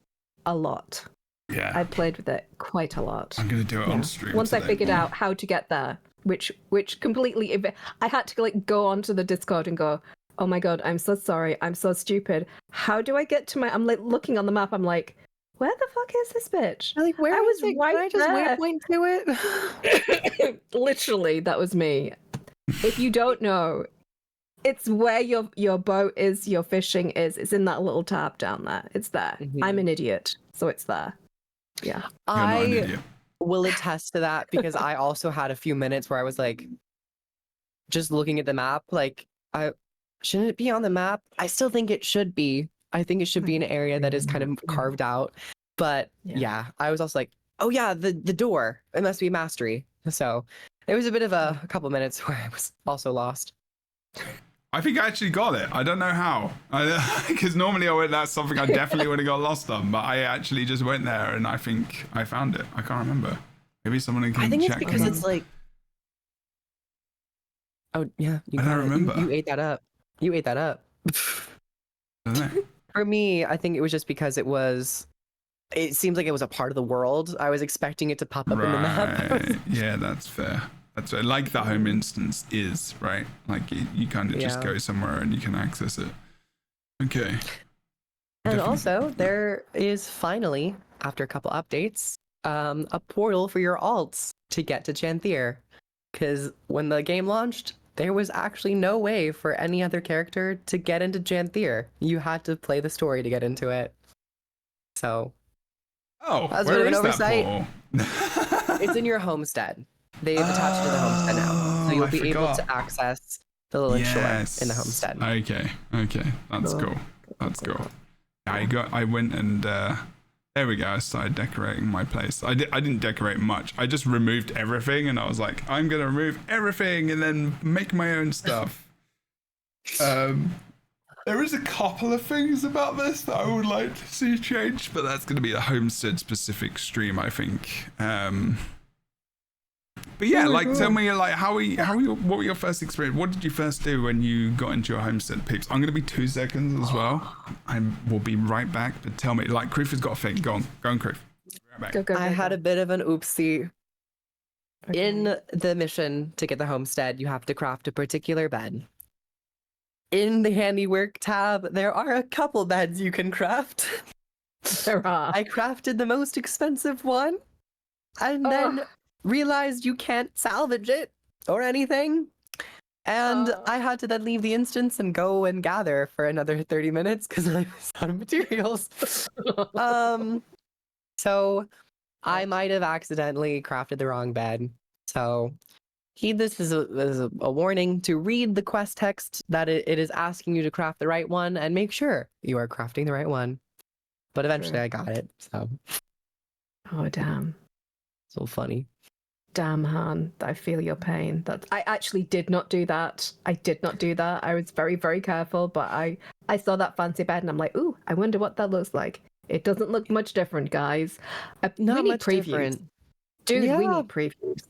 a lot. Yeah. I've played with it quite a lot. I'm going to do it on stream once today. I figured out how to get there, which completely, I had to like go onto the Discord and go, oh my god, I'm so sorry, I'm so stupid. How do I get to I'm like looking on the map, I'm like, where the fuck is this bitch? Like, where I was is it? right Can I just there. waypoint to it? Literally, that was me. If you don't know, it's where your boat is, your fishing is. It's in that little tab down there. It's there. Mhm. I'm an idiot, so it's there. Yeah. You're not an I idiot. will attest to that, because I also had a few minutes where I was like, just looking at the map, like, shouldn't it be on the map? I still think it should be. I think it should be an area that is kind of carved out. But yeah, I was also like, oh yeah, the door. It must be mastery. So there was a bit of a couple minutes where I was also lost. I think I actually got it. I don't know how. Because normally that's something I definitely would have got lost on, but I actually just went there and I think I found it. I can't remember. Maybe someone can check. I think it's because it's like, oh yeah, I don't remember. You ate that up. You ate that up. I don't know. For me, I think it was just because it seems like it was a part of the world. I was expecting it to pop up in the map. Yeah, that's fair. That's fair. Like the home instance is, right? Like you kind of just go somewhere and you can access it. Okay. And also, there is finally, after a couple updates, a portal for your alts to get to Janthir. Because when the game launched, there was actually no way for any other character to get into Janthir. You had to play the story to get into it. So, that's where where is is that that portal? it's in your homestead. They've attached to the homestead now. So you'll be able to access the Lilith Shore in the homestead. Okay. That's cool. That's cool. I went and there we go. I started decorating my place. I didn't decorate much. I just removed everything, and I was like, I'm gonna remove everything and then make my own stuff. There is a couple of things about this that I would like to see changed, but that's gonna be a homestead specific stream, I think. But yeah, like tell me, like what were your first experience? What did you first do when you got into your homestead, peeps? I'm gonna be 2 seconds as well. I will be right back, but tell me, like, Kroof has got a thing. Go on, Kroof. Right back. Go, I had a bit of an oopsie. Okay. In the mission to get the homestead, you have to craft a particular bed. in the handiwork tab, there are a couple beds you can craft. There are. I crafted the most expensive one and then realized you can't salvage it or anything. And I had to then leave the instance and go and gather for another 30 minutes because I was out of materials. So I might have accidentally crafted the wrong bed. So heed this as a warning to read the quest text that it is asking you to craft the right one and make sure you are crafting the right one. But eventually I got it. So. Oh, damn. So funny. Damn, Han, I feel your pain. I actually did not do that. I was very, very careful, but I saw that fancy bed and I'm like, ooh, I wonder what that looks like. It doesn't look much different, guys. Not we need much previews. Different. Dude, yeah. we need previews.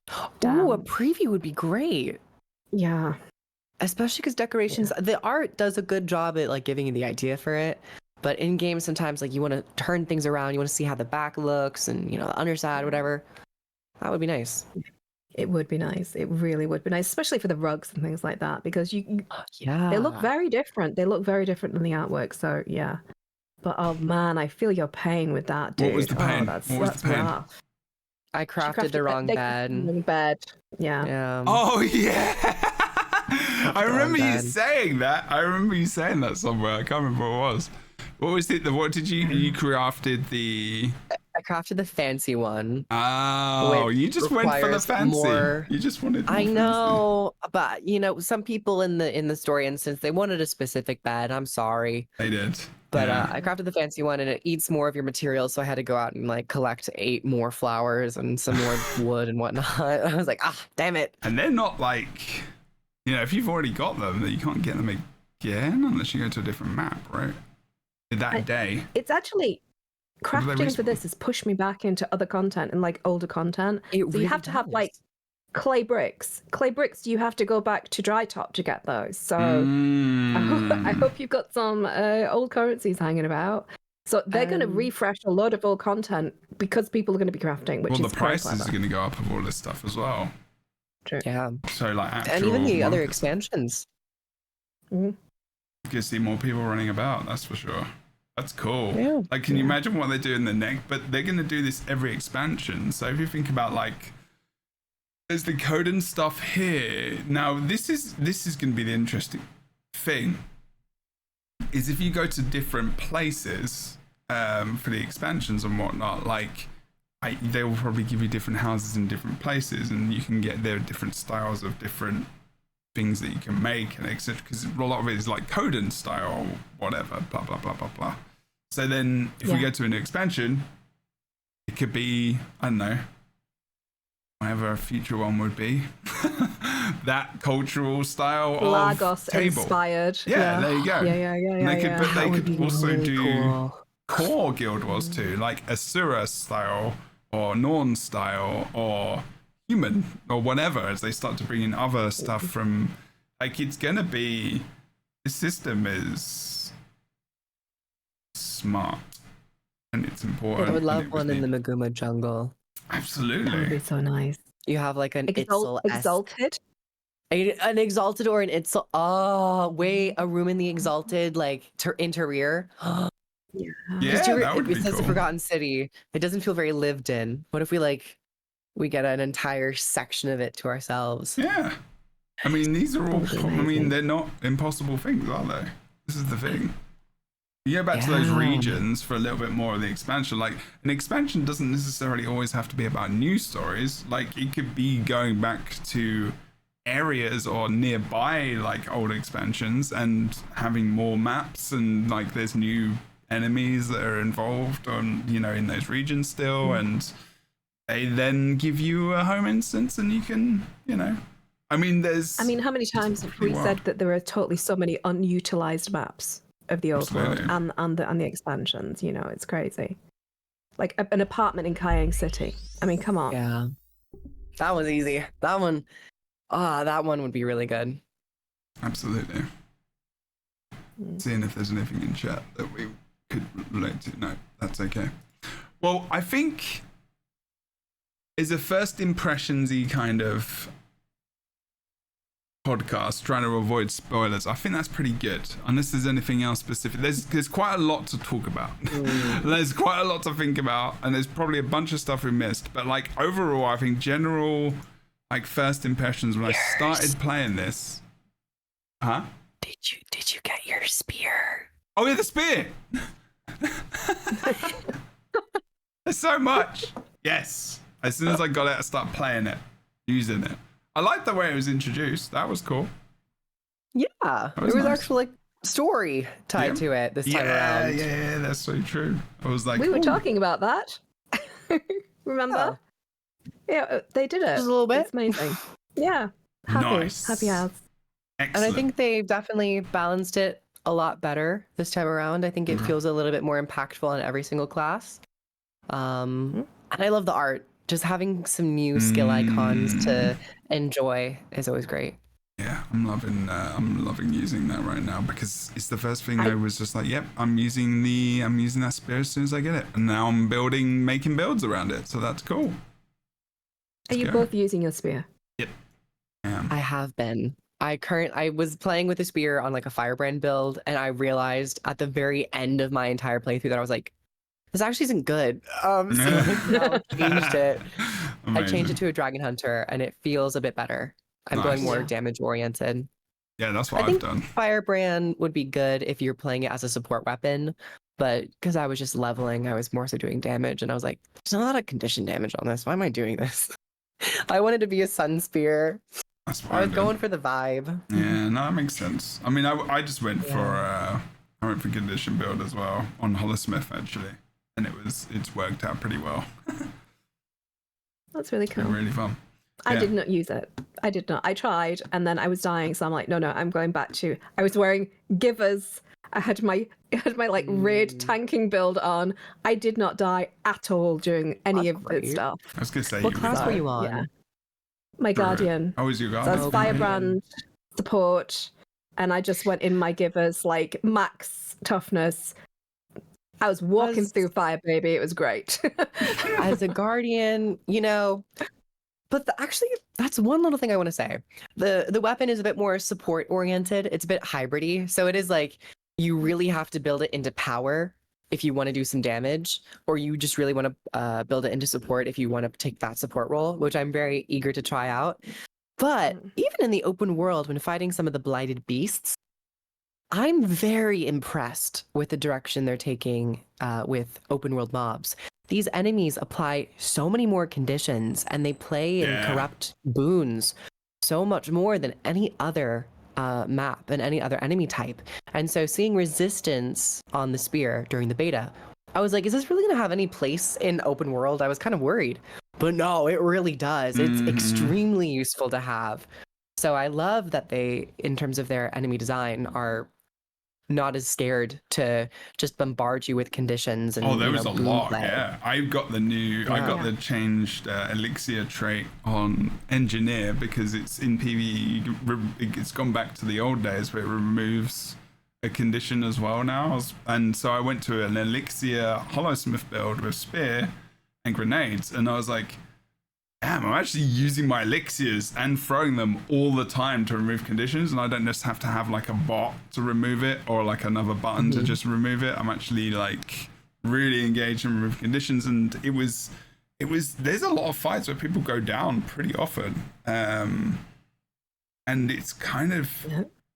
Ooh, a preview would be great. Yeah. Especially because decorations, the art does a good job at like giving you the idea for it. But in game, sometimes like you want to turn things around, you want to see how the back looks and the underside, whatever. That would be nice. It would be nice. It really would be nice, especially for the rugs and things like that, because they look very different. They look very different in the artwork. So yeah. But oh man, I feel your pain with that, dude. What was the pain? That's the pain? rough. I crafted the wrong bed. Yeah. Oh yeah. I remember you saying that. Somewhere. I can't remember what it was. What was it? What did you crafted the? I crafted the fancy one. Oh, you just went for the fancy. You just wanted. I know, but some people in the story instance, they wanted a specific bed. I'm sorry. They did. But I crafted the fancy one, and it eats more of your materials, so I had to go out and like collect 8 more flowers and some more wood and whatnot. I was like, damn it. And they're not like, if you've already got them, you can't get them again unless you go to a different map, right? That day. It's actually crafting for this has pushed me back into other content and like older content. So you have to have like clay bricks. Clay bricks, you have to go back to Dry Top to get those. So I hope you've got some old currencies hanging about. So they're going to refresh a lot of old content because people are going to be crafting, which is the prices are going to go up of all this stuff as well. True. Yeah. So like actual and even the other expansions. Mm-hmm. You can see more people running about, that's for sure. That's cool. Yeah. Like, can you imagine what they do in the next? But they're going to do this every expansion. So if you think about like, there's the code and stuff here. Now this is going to be the interesting thing. Is if you go to different places for the expansions and whatnot, like they will probably give you different houses in different places, and you can get their different styles of different things that you can make and etc. Because a lot of it is like Coden style or whatever, blah blah blah blah blah. So then if we go to a new expansion, it could be, I don't know, whatever a future one would be, that cultural style Lagos of table. Inspired. Yeah, there you go. Yeah. But they could also really do cool. core Guild Wars too, like Asura style or Norn style or human or whatever, as they start to bring in other stuff from, like, it's gonna be, this system is smart and it's important. I would love one in the Maguma jungle. Absolutely. That would be so nice. You have like an Exalted? an exalted or an Itzel. Oh, wait, a room in the exalted, like interior. Yeah, that would be it says cool. a forgotten city. It doesn't feel very lived in. What if we get an entire section of it to ourselves? Yeah. I mean, these are all, they're not impossible things, are they? This is the thing. You go back to those regions for a little bit more of the expansion. Like, an expansion doesn't necessarily always have to be about new stories. Like, it could be going back to areas or nearby, like, old expansions and having more maps, and like there's new enemies that are involved on, in those regions still, and they then give you a home instance and you can, how many times have we said that there are totally so many unutilized maps of the old world and the expansions? It's crazy. Like an apartment in Kayang City. I mean, come on. Yeah, that was easy. That one would be really good. Absolutely. Seeing if there's anything in chat that we could relate to. No, that's okay. Well, I think is a first impressions-y kind of podcast, trying to avoid spoilers. I think that's pretty good. Unless there's anything else specific. There's quite a lot to talk about. There's quite a lot to think about, and there's probably a bunch of stuff we missed. But like overall, I think general like first impressions when I started playing this. Huh? Did you get your spear? Oh yeah, the spear. There's so much. Yes. As soon as I got it, I started playing it, using it. I liked the way it was introduced. That was cool. Yeah, That was there was nice. actual like story tied to it this time around. Yeah, that's so true. I was like, We were ooh. talking about that. Remember? Yeah, they did it. Just a little bit. It's amazing. Yeah. Happy. Nice. Happy as. And Excellent. I think they definitely balanced it a lot better this time around. I think it feels a little bit more impactful on every single class. And I love the art. Just having some new skill icons to enjoy is always great. Yeah, I'm loving using that right now because it's the first thing I was just like, yep, I'm using that spear as soon as I get it, and now I'm making builds around it, so that's cool. Are you both using your spear? Yep. Yeah. I have been. I was playing with a spear on like a firebrand build, and I realized at the very end of my entire playthrough that I was like, this actually isn't good. So I changed it. I changed it to a dragon hunter, and it feels a bit better. I'm going more damage oriented. Yeah, that's what I I've think done. Firebrand would be good if you're playing it as a support weapon, but because I was just leveling, I was more so doing damage, and I was like, there's not a lot of condition damage on this. Why am I doing this? I wanted to be a sun spear. That's what I was did. going for the vibe. Yeah, no, that makes sense. I mean, I just went for condition build as well on Holosmith actually, and it's worked out pretty well. That's really cool. Really fun. I Yeah. did not use it. I did not. I tried, and then I was dying, so I'm like, no, I'm going back to. I was wearing givers. I had my like raid tanking build on. I did not die at all during any That's of great. its stuff. I was gonna say What you class would- were you on? Yeah. My guardian. How was your So I guardian? was firebrand support, and I just went in my givers like max toughness. I was walking through fire, baby. It was great. As a guardian, but actually, that's one little thing I want to say. The weapon is a bit more support oriented. It's a bit hybridy, so it is like you really have to build it into power if you want to do some damage, or you just really want to build it into support if you want to take that support role, which I'm very eager to try out. But even in the open world, when fighting some of the blighted beasts, I'm very impressed with the direction they're taking with open world mobs. These enemies apply so many more conditions, and they play in corrupt boons so much more than any other map and any other enemy type. And so seeing resistance on the spear during the beta, I was like, is this really going to have any place in open world? I was kind of worried. But no, it really does. It's extremely useful to have. So I love that they, in terms of their enemy design, are not as scared to just bombard you with conditions. And, there was a lot. play. Yeah, I got the changed elixir trait on engineer because it's in PvE. It's gone back to the old days where it removes a condition as well now. And so I went to an elixir holosmith build with spear and grenades, and I was like, damn, I'm actually using my elixirs and throwing them all the time to remove conditions, and I don't just have to have like a bot to remove it or like another button to just remove it. I'm actually like really engaged and remove conditions, and it was there's a lot of fights where people go down pretty often, and it's kind of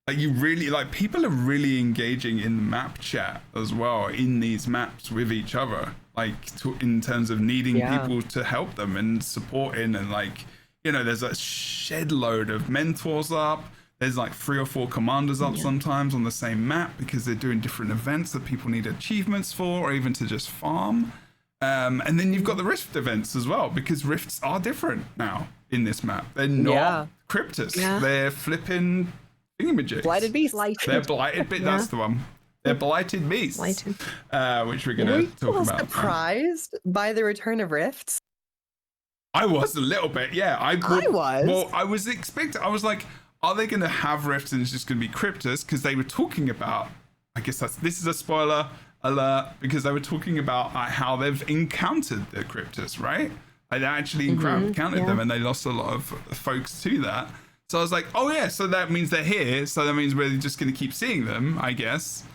like you really like people are really engaging in the map chat as well in these maps with each other, like in terms of needing people to help them and supporting, and like there's a shed load of mentors up. There's like 3 or 4 commanders up sometimes on the same map because they're doing different events that people need achievements for, or even to just farm. And then you've got the rift events as well, because rifts are different now in this map. They're not cryptus. They're flipping thingamajigs. Blighted beasts. They're blighted beasts. That's the one. They're blighted beasts. Which we're going to talk about. Surprised by the return of rifts? I was a little bit, yeah. I was. Well, I was expecting. I was like, are they going to have rifts and it's just going to be cryptus? Because they were talking about. I guess this is a spoiler alert, because they were talking about how they've encountered the cryptus, right? Like they actually encountered them, and they lost a lot of folks to that. So I was like, oh yeah, so that means they're here. So that means we're just going to keep seeing them, I guess.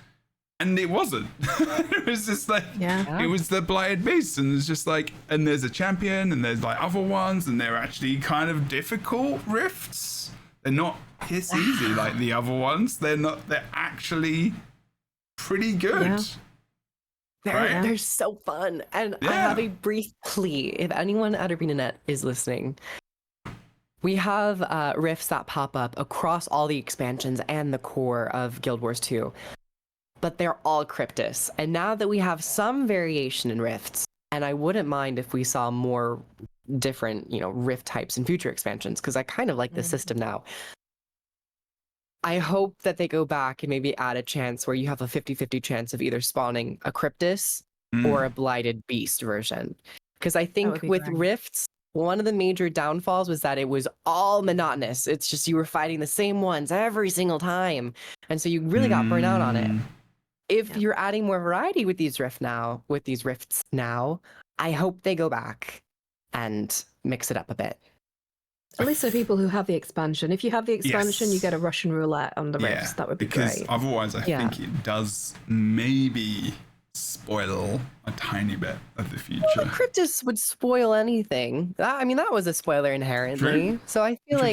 And it wasn't. It was just like, it was the Blighted Beast. And it's just like, and there's a champion and there's like other ones and they're actually kind of difficult rifts. They're not piss easy like the other ones. They're actually pretty good. They're so fun. And I have a brief plea. If anyone at ArenaNet is listening, we have rifts that pop up across all the expansions and the core of Guild Wars 2. But they're all Cryptus. And now that we have some variation in rifts, and I wouldn't mind if we saw more different, rift types in future expansions, because I kind of like the system now. I hope that they go back and maybe add a chance where you have a 50-50 chance of either spawning a Cryptus or a Blighted Beast version. Because I think with rifts, one of the major downfalls was that it was all monotonous. It's just you were fighting the same ones every single time. And so you really got burnt out on it. If you're adding more variety with these rifts now, I hope they go back and mix it up a bit. At least for people who have the expansion. If you have the expansion, you get a Russian roulette on the rifts. That would be great. Because otherwise, I think it does maybe spoil a tiny bit of the future. Well, Cryptus would spoil anything. That was a spoiler inherently. True. So I feel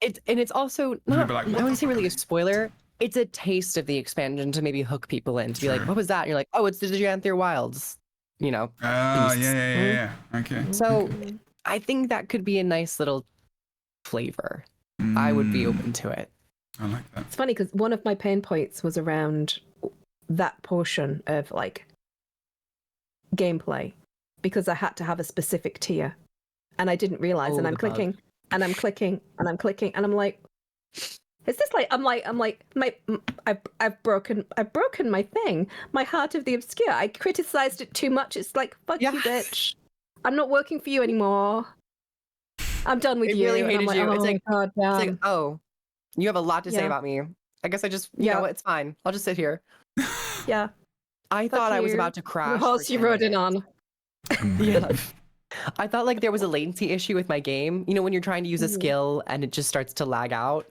it's also not. I wouldn't say really a spoiler. It's a taste of the expansion to maybe hook people in to be like, what was that? And you're like, oh, it's the Janthir Wilds. Yeah. Okay. So I think that could be a nice little flavor. I would be open to it. I like that. It's funny because one of my pain points was around that portion of like gameplay because I had to have a specific tier and I didn't realize and I'm clicking and I'm clicking and I'm clicking and I'm like, is this like I've broken my thing, my Heart of the Obscure. I criticized it too much. It's like, fuck you, bitch. I'm not working for you anymore. I'm done with you. Really hated you. It's like, oh, you have a lot to say about me. I guess I just, it's fine. I'll just sit here. Yeah. I thought I was about to crash. The horse you rode in on. Yeah. I thought like there was a latency issue with my game. When you're trying to use a skill and it just starts to lag out.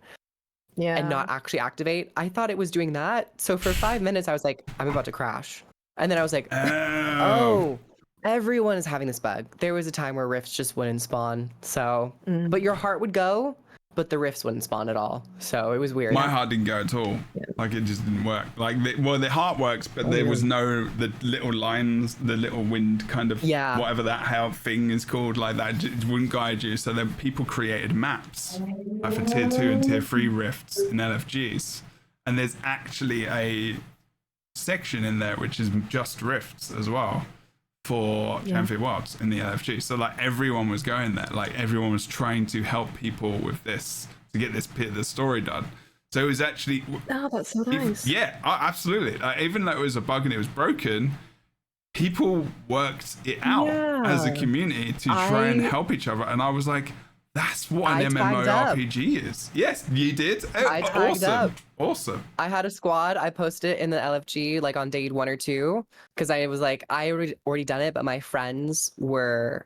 Yeah. And not actually activate. I thought it was doing that. So for 5 minutes, I was like, I'm about to crash. And then I was like, oh, everyone is having this bug. There was a time where rifts just wouldn't spawn. So, but your heart would go, but the rifts wouldn't spawn at all. So it was weird. My heart didn't go at all. Yeah. Like it just didn't work. Like, the heart works, but there was no, the little lines, the little wind kind of, whatever that thing is called, like that, it wouldn't guide you. So then people created maps for tier 2 and tier 3 rifts in LFGs. And there's actually a section in there which is just rifts as well for Janthir Wilds in the LFG. So like everyone was going there, like everyone was trying to help people with this to get this bit of the story done. So it was actually that's so nice. Absolutely. Like, even though it was a bug and it was broken, people worked it out as a community to try and help each other. And I was like, that's what an MMORPG is. Yes, you did. I tagged up. Awesome. I had a squad. I posted it in the LFG like on day 1 or 2 because I was like, I already done it, but my friends were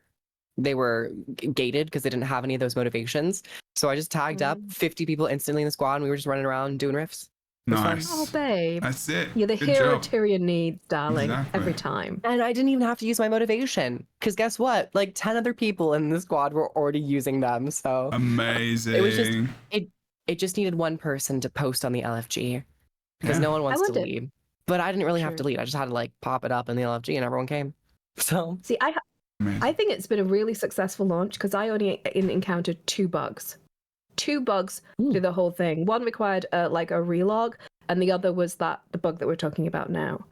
gated because they didn't have any of those motivations. So I just tagged up 50 people instantly in the squad and we were just running around doing riffs. Nice. Oh, babe. That's it. You're the Good hero job. Tyrion needs, darling, Exactly. every time. And I didn't even have to use my motivation because guess what? Like 10 other people in the squad were already using them. So amazing. It was just it just needed one person to post on the LFG because no one wants to lead. But I didn't really have to lead. I just had to like pop it up in the LFG and everyone came. So see, I think it's been a really successful launch because I only encountered 2 bugs. 2 bugs through the whole thing. One required like a relog, and the other was the bug that we're talking about now.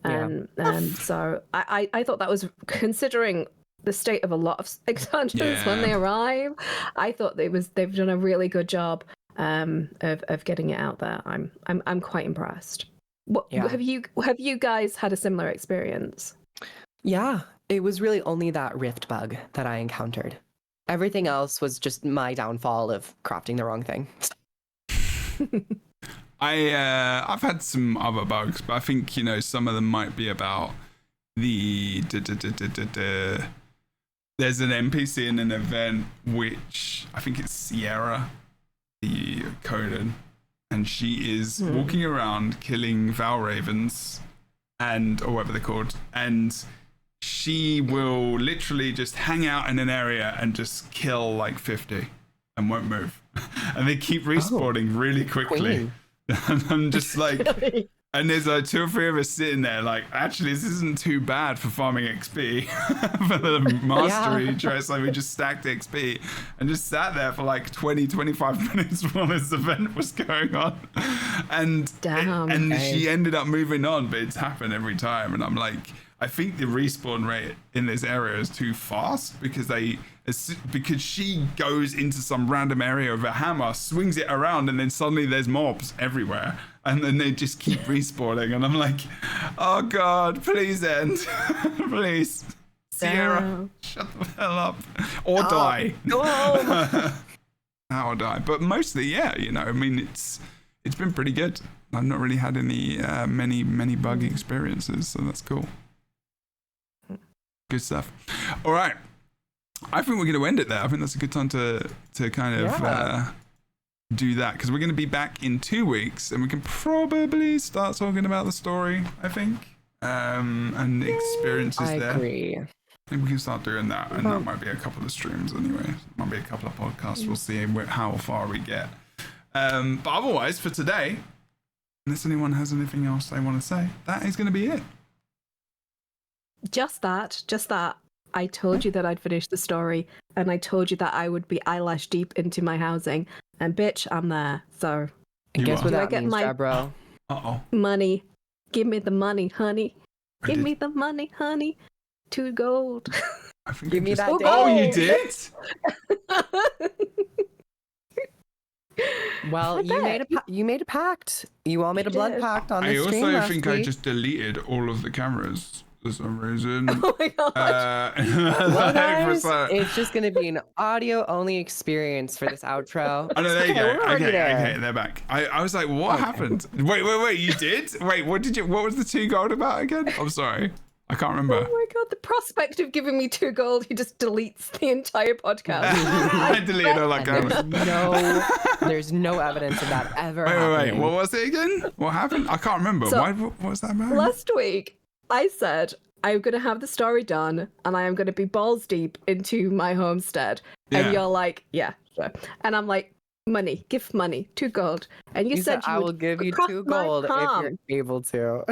So I thought that was, considering the state of a lot of expansions when they arrive, I thought they've done a really good job of getting it out there. I'm quite impressed. Have you guys had a similar experience? Yeah, it was really only that rift bug that I encountered. Everything else was just my downfall of crafting the wrong thing. I've had some other bugs, but I think some of them might be about the there's an NPC in an event which I think it's Sierra, the Conan, and she is walking around killing Val Ravens or whatever they're called, and she will literally just hang out in an area and just kill like 50 and won't move. And they keep respawning really quickly. And I'm just like, and there's like 2 or 3 of us sitting there like, actually, this isn't too bad for farming XP for the mastery trait. So we just stacked XP and just sat there for like 20, 25 minutes while this event was going on. And, she ended up moving on, but it's happened every time. And I'm like, I think the respawn rate in this area is too fast because she goes into some random area with a hammer, swings it around, and then suddenly there's mobs everywhere, and then they just keep respawning. And I'm like, oh god, please end, please, Sierra, shut the hell up, or die. Or die. But mostly, yeah, you know, I mean, it's been pretty good. I've not really had any many bug experiences, so that's cool. Good stuff. All right. I think we're going to end it there. I think that's a good time to kind of do that, because we're going to be back in 2 weeks and we can probably start talking about the story, I think, and the experiences there. I agree. I think we can start doing that, and that might be a couple of streams anyway. Might be a couple of podcasts. We'll see how far we get. But otherwise, for today, unless anyone has anything else they want to say, that is going to be it. Just that. I told you that I'd finish the story, and I told you that I would be eyelash deep into my housing, and bitch, I'm there. So, and guess what that means, my Jebro? Money. Give me the money, honey. Give me the money, honey. 2 gold. Give me that. Oh, you did? Well, you made a pact. You all made a blood pact on the stream I also last think week. I just deleted all of the cameras for some reason. Oh my god. Well, guys, it's just going to be an audio-only experience for this outro. Oh, no, there you go. Okay, they're back. I was like, what happened? Wait, you did? Wait, what was the 2 gold about again? I'm sorry. I can't remember. Oh my god, the prospect of giving me 2 gold, he just deletes the entire podcast. I deleted all that cameras. There's no evidence of that ever happening. Wait, what was it again? What happened? I can't remember. So, what was that about? Last week, I said I'm going to have the story done and I am going to be balls deep into my homestead. Yeah. And you're like, yeah, sure. And I'm like, money, give money, 2 gold. And you said I will give you 2 gold if you're able to.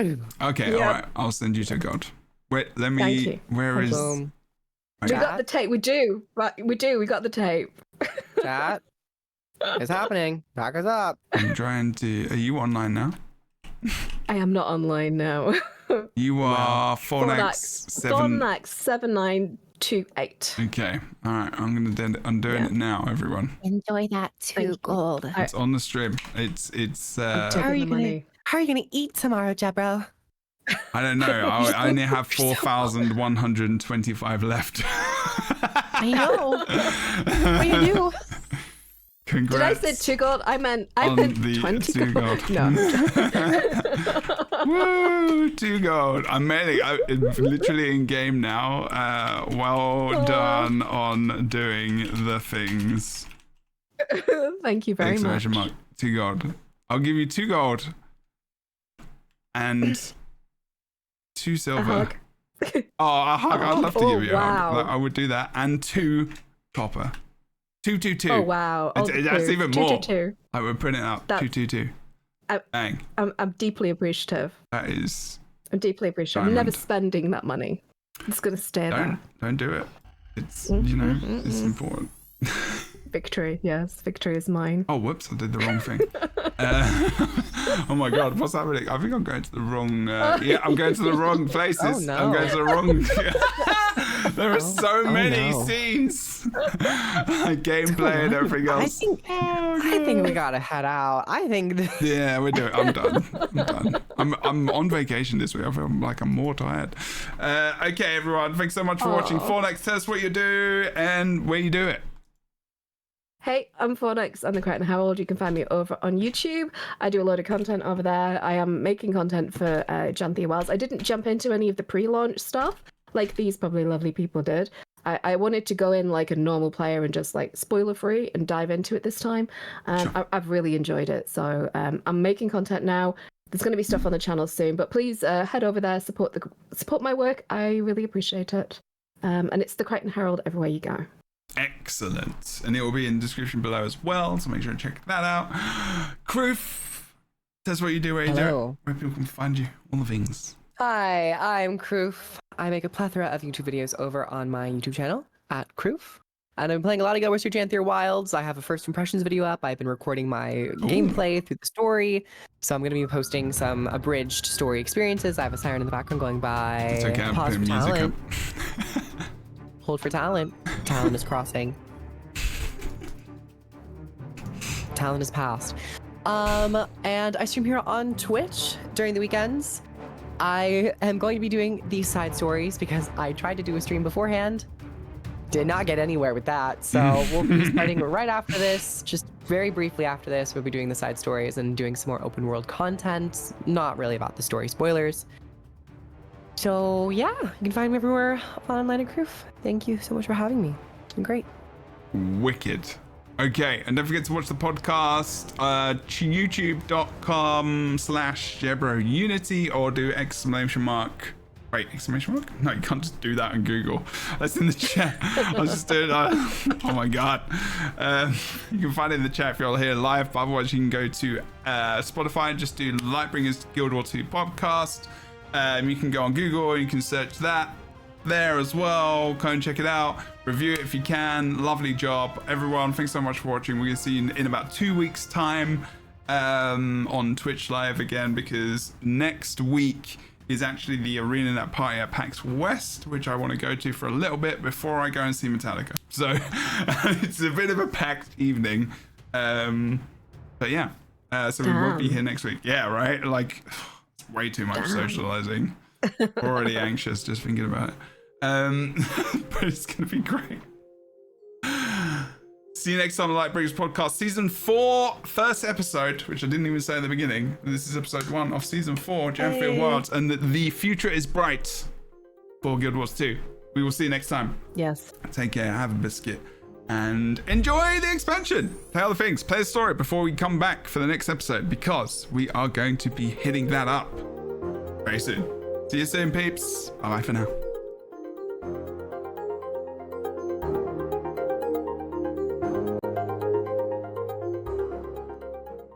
Okay, all right. I'll send you 2 gold. Wait, let me. Thank you. Where is? Boom. We got the tape. We do. Right, we do. We got the tape. Chat. It's happening. Back us up. I'm trying to. Are you online now? I am not online now. You are Fornax 7928. Okay. All right. I'm doing it now, everyone. Enjoy that 2 gold. It's on the stream. It's. How are you gonna eat tomorrow, Jebro? I don't know. I only have 4,125 left. I know. What do you do? Congrats. Did I say 2 gold? I meant 20 2 gold. No. Woo! 2 gold. I'm literally in game now. Well done on doing the things. Thank you very much. Mark. 2 gold. I'll give you 2 gold. And 2 silver. A hug. I'd love to give you a hug. I would do that. And 2 copper. 222. Oh wow. That's even more. 222. I would print it out. 222. Bang. I'm deeply appreciative. That is. I'm deeply appreciative. Diamond. I'm never spending that money. It's gonna stay there. Don't do it. It's it's important. Victory, yes, victory is mine. Oh, whoops! I did the wrong thing. Oh my god, what's happening? I think I'm going to the wrong. I'm going to the wrong places. Oh, no. I'm going to the wrong. There are so many scenes, gameplay and everything else. I think we gotta head out. Yeah, we're doing. I'm done. I'm on vacation this week. I feel like I'm more tired. Okay, everyone. Thanks so much for watching. Fornex, tell us what you do and where you do it. Hey, I'm Fornex. I'm the Crichton Herald. You can find me over on YouTube. I do a load of content over there. I am making content for Janthir Wells. I didn't jump into any of the pre-launch stuff like these probably lovely people did. I wanted to go in like a normal player and just like spoiler free and dive into it this time. I've really enjoyed it. So I'm making content now. There's going to be stuff on the channel soon, but please head over there, support my work. I really appreciate it. And it's the Crichton Herald everywhere you go. Excellent. And it will be in the description below as well, so make sure to check that out. Kroof, tell us what you do, where you do it, where people can find you, all the things. Hi, I'm Kroof. I make a plethora of YouTube videos over on my YouTube channel at Kroof. And I'm playing a lot of Guild Wars 2 Janthir Wilds. I have a first impressions video up. I've been recording my gameplay through the story. So I'm going to be posting some abridged story experiences. I have a siren in the background going by. It's okay, I'm Pause for putting music talent. up. Hold for talent. Talent is crossing. Talent is passed. And I stream here on Twitch during the weekends. I am going to be doing these side stories because I tried to do a stream beforehand. Did not get anywhere with that. So we'll be starting right after this, just very briefly after this. We'll be doing the side stories and doing some more open world content. Not really about the story spoilers. So yeah, you can find me everywhere online at Kroof. Thank you so much for having me. It's been great. Wicked. Okay, and don't forget to watch the podcast, youtube.com/JebroUnity, or do exclamation mark. Wait, exclamation mark? No, you can't just do that on Google. That's in the chat. I was just doing oh my God. You can find it in the chat if you're here live, but otherwise you can go to Spotify and just do Lightbringers Guild Wars 2 podcast. You can go on Google and you can search that there as well. Go and check it out. Review it if you can. Lovely job, everyone. Thanks so much for watching. We're going to see you in about 2 weeks' time on Twitch Live again, because next week is actually the arena that party at PAX West, which I want to go to for a little bit before I go and see Metallica. So it's a bit of a packed evening. But yeah, so we won't be here next week. Yeah, right? Like, it's way too much socializing. Already anxious just thinking about it. But it's going to be great. See you next time on the Lightbringers podcast, season 4, first episode, which I didn't even say at the beginning. This is episode 1 of season 4, Janthir Wilds, and the future is bright for Guild Wars 2. We will see you next time. Yes. Take care, have a biscuit, and enjoy the expansion. Play other things, play a story before we come back for the next episode, because we are going to be hitting that up very soon. See you soon, peeps. Bye-bye for now.